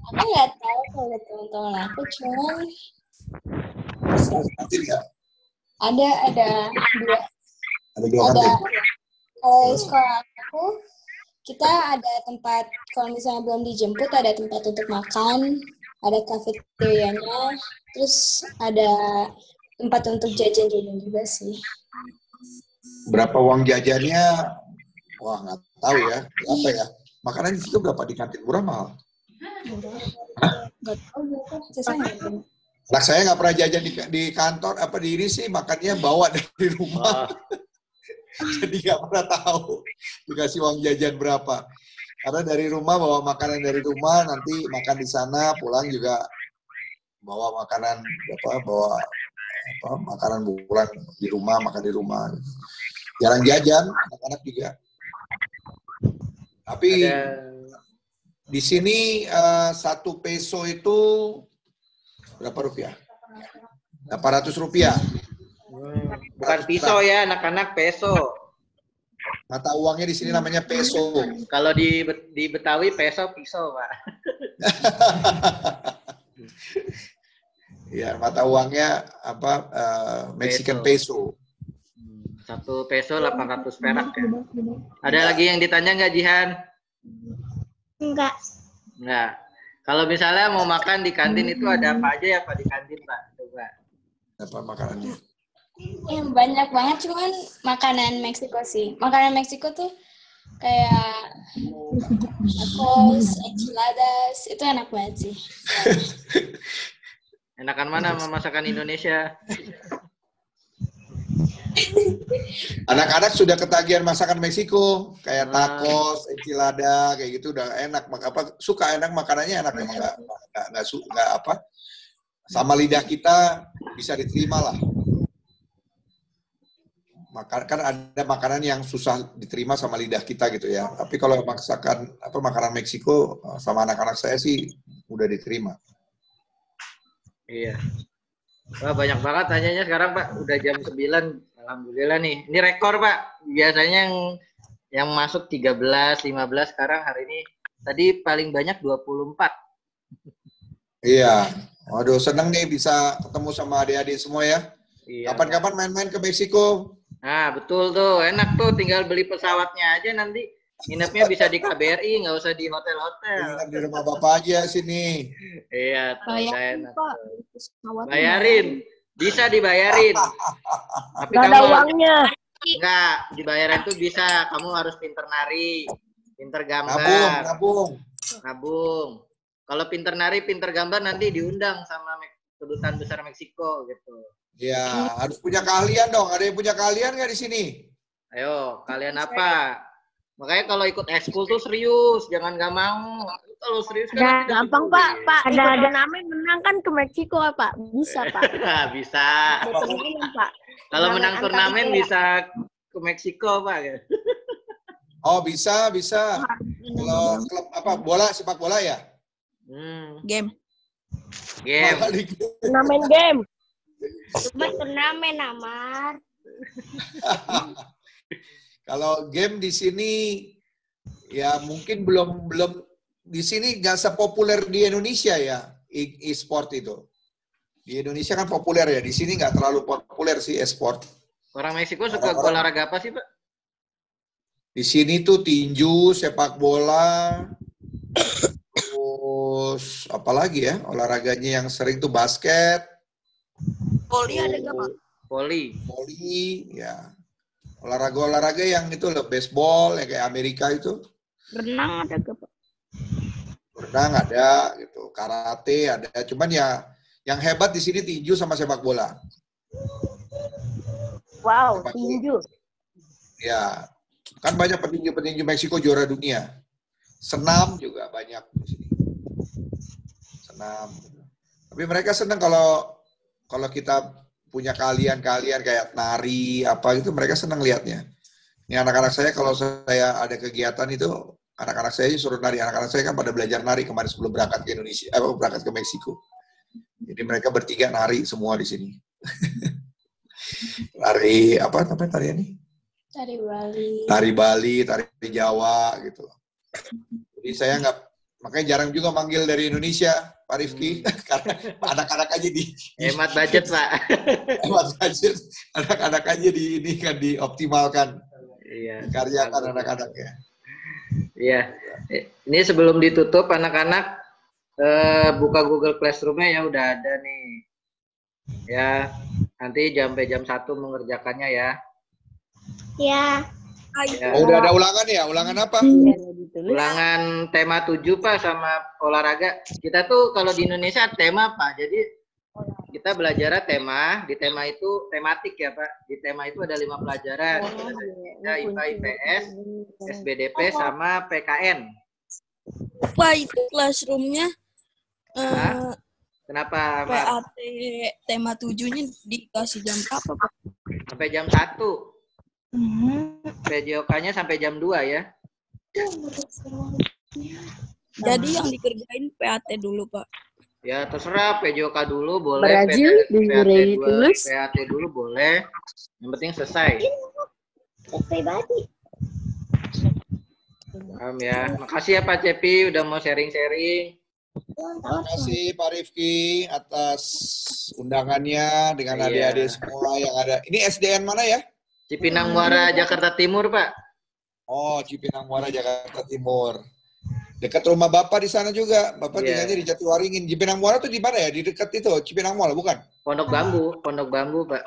Aku nggak tahu kalau teman-teman aku, cuman Ada dua. Ada 2 Ada kantin. kalau di sekolah aku kita ada tempat kalau misalnya belum dijemput ada tempat untuk makan, ada kafeterianya, terus ada tempat untuk jajan-jajan juga sih. Berapa uang jajannya? Wah, nggak tahu ya. Berapa ya? Makanan di situ berapa di kantin? Murah mahal? Nggak tahu berapa, saya nggak tahu. Anak saya nggak pernah jajan di kantor, apa di ini sih, makannya bawa dari rumah. Jadi nggak pernah tahu dikasih uang jajan berapa. Karena dari rumah bawa makanan dari rumah, nanti makan di sana, pulang juga bawa makanan makanan pulang di rumah, makan di rumah. Jarang jajan, anak-anak juga. Tapi di sini 1 peso itu berapa rupiah? 800 rupiah. Bukan pisau ya, anak-anak peso. Mata uangnya di sini namanya peso. Kalau di Betawi peso pisau, Pak. Ya, mata uangnya apa? Mexican peso. 1 peso 800 perak ya. Ada lagi yang ditanya nggak, Jihan? Enggak. Enggak. Kalau misalnya mau makan di kantin itu ada apa aja ya Pak di kantin, Pak? Coba. Apa makanannya? Banyak banget, cuman makanan Meksiko sih. Makanan Meksiko tuh kayak tacos, enchiladas, itu enak banget sih. Enakan mana sama masakan Indonesia? Anak-anak sudah ketagihan masakan Meksiko, kayak tacos, enchilada, kayak gitu udah enak. Suka enak makanannya enak, memang nggak apa. Sama lidah kita bisa diterima lah. Kan ada makanan yang susah diterima sama lidah kita gitu ya. Tapi kalau masakan makanan Meksiko sama anak-anak saya sih udah diterima. Iya. Wah, banyak banget tanyanya sekarang, Pak. Udah jam 9. Alhamdulillah nih. Ini rekor, Pak. Biasanya yang masuk 13, 15, sekarang hari ini tadi paling banyak 24. Iya. Waduh, seneng nih bisa ketemu sama adik-adik semua ya. Iya. Kapan-kapan main-main ke Meksiko. Nah, betul tuh. Enak tuh, tinggal beli pesawatnya aja nanti. Nginepnya bisa di KBRI, nggak usah di hotel-hotel. Nginep di rumah Bapak aja sini. Iya, tuh, Bayarin, enak. Pak. Bayarin. Bisa dibayarin. Tapi Gak ada uangnya. Enggak, dibayarin tuh bisa. Kamu harus pinter nari, pinter gambar. Nabung. Kalau pinter nari, pinter gambar nanti diundang sama Kedutaan Besar Meksiko gitu. Ya, harus punya keahlian dong. Ada yang punya keahlian nggak di sini? Ayo, kalian apa? Makanya kalau ikut ekskul tuh serius, jangan nggak mau. Kalau serius kan gampang, Pak. Pak, ada turnamen menang kan ke Meksiko, Pak. Bisa, Pak. Bisa. Pak. Kalau menang turnamen bisa ke Meksiko, Pak. Oh, bisa. Kalau klub apa? Bola, sepak bola ya? Game. Turnamen game. Cuma turnamen, Amar. Kalau game di sini ya mungkin belum di sini nggak sepopuler di Indonesia ya e-sport itu. Di Indonesia kan populer ya, di sini nggak terlalu populer sih e-sport. Orang Meksiko suka olahraga apa sih, Pak? Di sini tuh tinju, sepak bola, terus apalagi ya olahraganya yang sering tuh basket. Voli ada nggak, Pak? Voli, ya. Olahraga yang itu loh, baseball, yang kayak Amerika itu. Renang ada nggak, Pak? Renang ada, gitu. Karate ada. Cuman ya, yang hebat di sini tinju sama sepak bola. Wow, sepak tinju. Ya, kan banyak petinju Meksiko juara dunia. Senam juga banyak di sini. Senam. Tapi mereka senang kalau kita punya keahlian kayak nari apa gitu, mereka senang lihatnya. Ini anak-anak saya kalau saya ada kegiatan itu, anak-anak saya suruh nari. Anak-anak saya kan pada belajar nari kemarin sebelum berangkat ke Indonesia, berangkat ke Meksiko. Jadi mereka bertiga nari semua di sini. Nari apa namanya tarian ini? Tari Bali, tari Jawa gitu. Jadi saya Makanya jarang juga manggil dari Indonesia, Pak Rifki. Karena anak-anak aja hemat budget, Pak. Hemat budget. Anak-anak aja ini kan dioptimalkan. Iya. Karyakan anak-anaknya. Iya. Ini sebelum ditutup, anak-anak buka Google Classroom-nya ya, udah ada nih. Ya, nanti sampai jam 1 mengerjakannya ya. Ya. Oh, udah ada ulangan ya? Ulangan apa? Ulangan tema 7, Pak, sama olahraga. Kita tuh kalau di Indonesia tema, Pak. Jadi kita belajar tema, di tema itu tematik ya, Pak. Di tema itu ada 5 pelajaran. Ada IPA, IPS, SBDP, sama PKN. Pak, itu classroom-nya kenapa, Pak? PAT tema 7-nya dikasih jam berapa, Pak? Sampai jam 1. PJOK-nya sampai jam 2 ya. Jadi yang dikerjain PAT dulu, Pak. Ya, terserah PJOK dulu boleh, PAT dulu boleh. Yang penting selesai. Paham ya. Makasih ya Pak Cepi udah mau sharing-sharing. Terima kasih Pak Rifki atas undangannya dengan adik-adik semua yang ada. Ini SDN mana ya? Cipinang Muara, Jakarta Timur, Pak. Oh, Cipinang Muara, Jakarta Timur. Dekat rumah Bapak di sana juga. Bapak tinggalnya di Jatiwaringin. Cipinang Muara tuh di mana ya? Di dekat itu, Cipinang Muara, bukan? Pondok Bambu, Pak.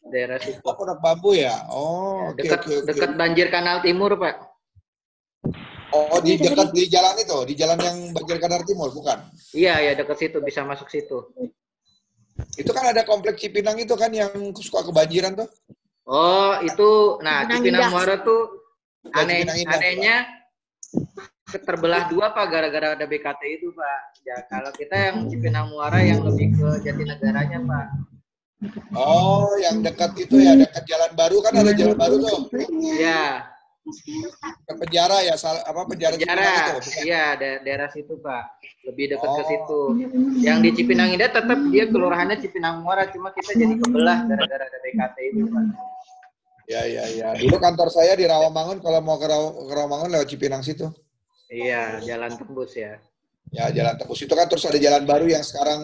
Daerah situ. Oh, Pondok Bambu ya? Oh, oke. Dekat Banjir Kanal Timur, Pak. Oh, di dekat di jalan itu, di jalan yang Banjir Kanal Timur, bukan? Iya, ya dekat situ, bisa masuk situ. Itu kan ada komplek Cipinang itu kan yang suka kebanjiran tuh. Oh, itu, nah Cipinang Muara tuh anehnya terbelah 2, Pak, gara-gara ada BKT itu, Pak. Ya, kalau kita yang Cipinang Muara yang lebih ke Jatinegaranya, Pak. Oh, yang dekat itu ya, dekat Jalan Baru kan ada Jalan Baru tuh. Iya. Ke penjara ya, penjara Cipinang itu? Iya, daerah situ, Pak. Lebih dekat ke situ. Yang di Cipinang Indah tetap dia kelurahannya Cipinang Muara, cuma kita jadi kebelah gara-gara ada BKT itu, Pak. Ya. Dulu kantor saya di Rawamangun, kalau mau ke Rawamangun lewat Cipinang situ. Iya, jalan tembus ya. Ya, jalan tembus itu kan, terus ada Jalan Baru yang sekarang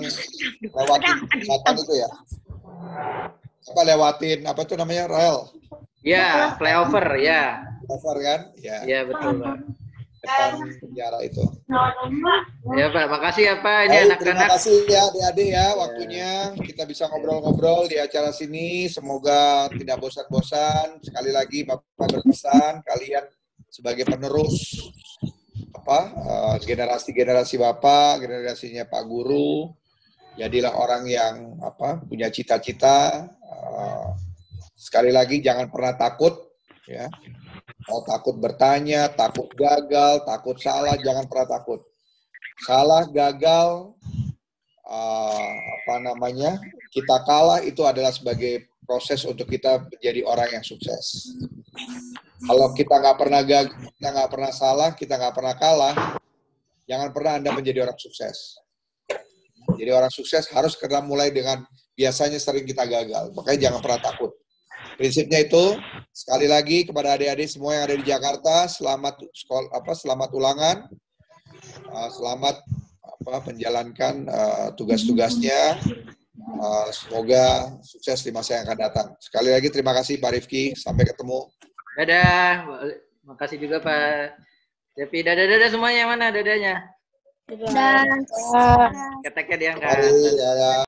lewatin selatan itu ya. Apa lewatin apa itu namanya, rel? Ya, flyover ya. Flyover kan? Ya. Iya, betul, Pak. Depan penjara itu. Ya, Pak. Makasih ya, Pak. Ini anak-anak. Terima kasih ya adik-adik ya waktunya. Kita bisa ngobrol-ngobrol di acara sini. Semoga tidak bosan-bosan. Sekali lagi Bapak berpesan, kalian sebagai penerus generasi-generasi Bapak, generasinya Pak Guru, jadilah orang yang punya cita-cita. Sekali lagi jangan pernah takut ya. Mau takut bertanya, takut gagal, takut salah, jangan pernah takut. Salah, gagal, kita kalah itu adalah sebagai proses untuk kita menjadi orang yang sukses. Kalau kita nggak pernah gagal, kita nggak pernah salah, kita nggak pernah kalah, jangan pernah Anda menjadi orang sukses. Jadi orang sukses harus karena mulai dengan biasanya sering kita gagal. Makanya jangan pernah takut. Prinsipnya itu, sekali lagi kepada adik-adik semua yang ada di Jakarta, selamat ulangan, selamat menjalankan tugas-tugasnya, semoga sukses di masa yang akan datang. Sekali lagi terima kasih Pak Rifki, sampai ketemu. Dadah, makasih juga Pak Cepi. Dadah semuanya, mana dadanya? Dadah. Keteknya diangkat. Mari, dadah.